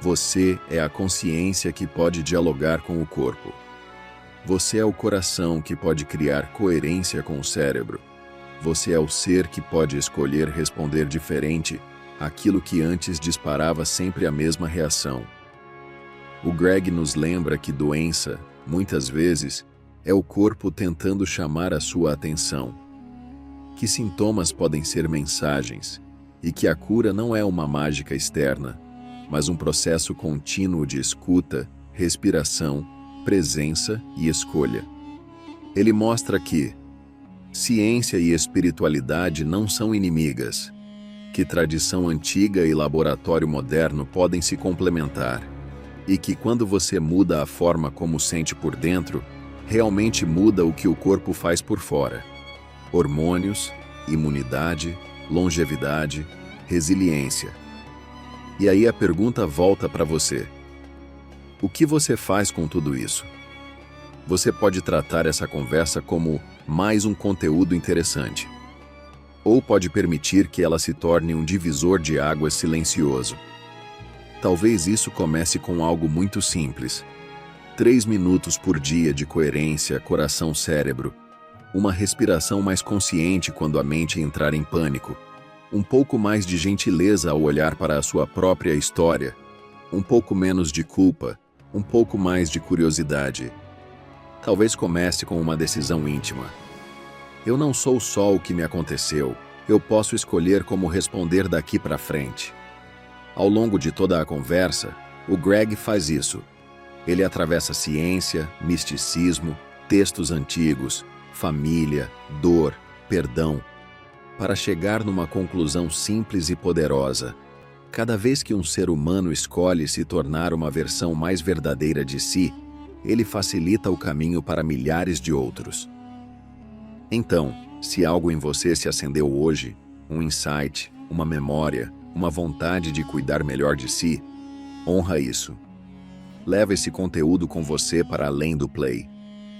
Speaker 2: Você é a consciência que pode dialogar com o corpo. Você é o coração que pode criar coerência com o cérebro. Você é o ser que pode escolher responder diferente àquilo que antes disparava sempre a mesma reação. O Greg nos lembra que doença, muitas vezes, é o corpo tentando chamar a sua atenção. Que sintomas podem ser mensagens, e que a cura não é uma mágica externa, mas um processo contínuo de escuta, respiração, presença e escolha. Ele mostra que ciência e espiritualidade não são inimigas, que tradição antiga e laboratório moderno podem se complementar, e que quando você muda a forma como sente por dentro, realmente muda o que o corpo faz por fora. Hormônios, imunidade, longevidade, resiliência. E aí a pergunta volta para você. O que você faz com tudo isso? Você pode tratar essa conversa como mais um conteúdo interessante. ou pode permitir que ela se torne um divisor de águas silencioso. Talvez isso comece com algo muito simples. 3 minutos por dia de coerência, coração-cérebro. Uma respiração mais consciente quando a mente entrar em pânico. Um pouco mais de gentileza ao olhar para a sua própria história. Um pouco menos de culpa. Um pouco mais de curiosidade. Talvez comece com uma decisão íntima. Eu não sou só o que me aconteceu. Eu posso escolher como responder daqui para frente. Ao longo de toda a conversa, o Greg faz isso. Ele atravessa ciência, misticismo, textos antigos, família, dor, perdão, para chegar numa conclusão simples e poderosa. Cada vez que um ser humano escolhe se tornar uma versão mais verdadeira de si, ele facilita o caminho para milhares de outros. Então, se algo em você se acendeu hoje, um insight, uma memória, uma vontade de cuidar melhor de si, honra isso. Leva esse conteúdo com você para além do play.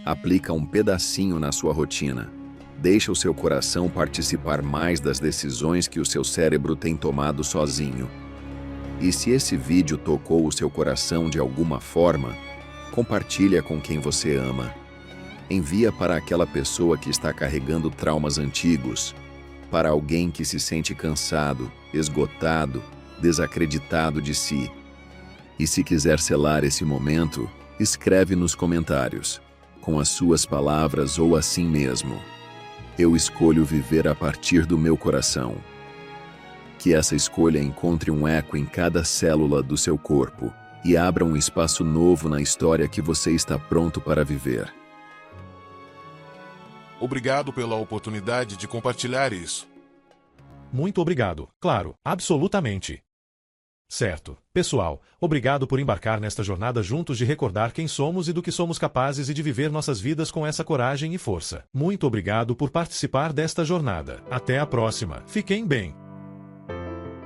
Speaker 2: Aplica um pedacinho na sua rotina. Deixa o seu coração participar mais das decisões que o seu cérebro tem tomado sozinho. E se esse vídeo tocou o seu coração de alguma forma, compartilha com quem você ama. Envia para aquela pessoa que está carregando traumas antigos, para alguém que se sente cansado, esgotado, desacreditado de si. E se quiser selar esse momento, escreve nos comentários, com as suas palavras ou assim mesmo. Eu escolho viver a partir do meu coração. Que essa escolha encontre um eco em cada célula do seu corpo e abra um espaço novo na história que você está pronto para viver.
Speaker 1: Obrigado pela oportunidade de compartilhar isso.
Speaker 3: Muito obrigado, claro, absolutamente. Certo. Pessoal, obrigado por embarcar nesta jornada juntos de recordar quem somos e do que somos capazes e de viver nossas vidas com essa coragem e força. Muito obrigado por participar desta jornada. Até a próxima. Fiquem bem.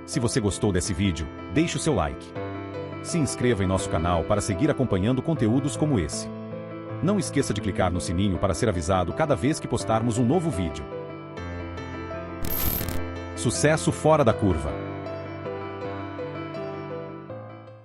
Speaker 4: Se você gostou desse vídeo, deixe o seu like. Se inscreva em nosso canal para seguir acompanhando conteúdos como esse. Não esqueça de clicar no sininho para ser avisado cada vez que postarmos um novo vídeo. Sucesso fora da curva!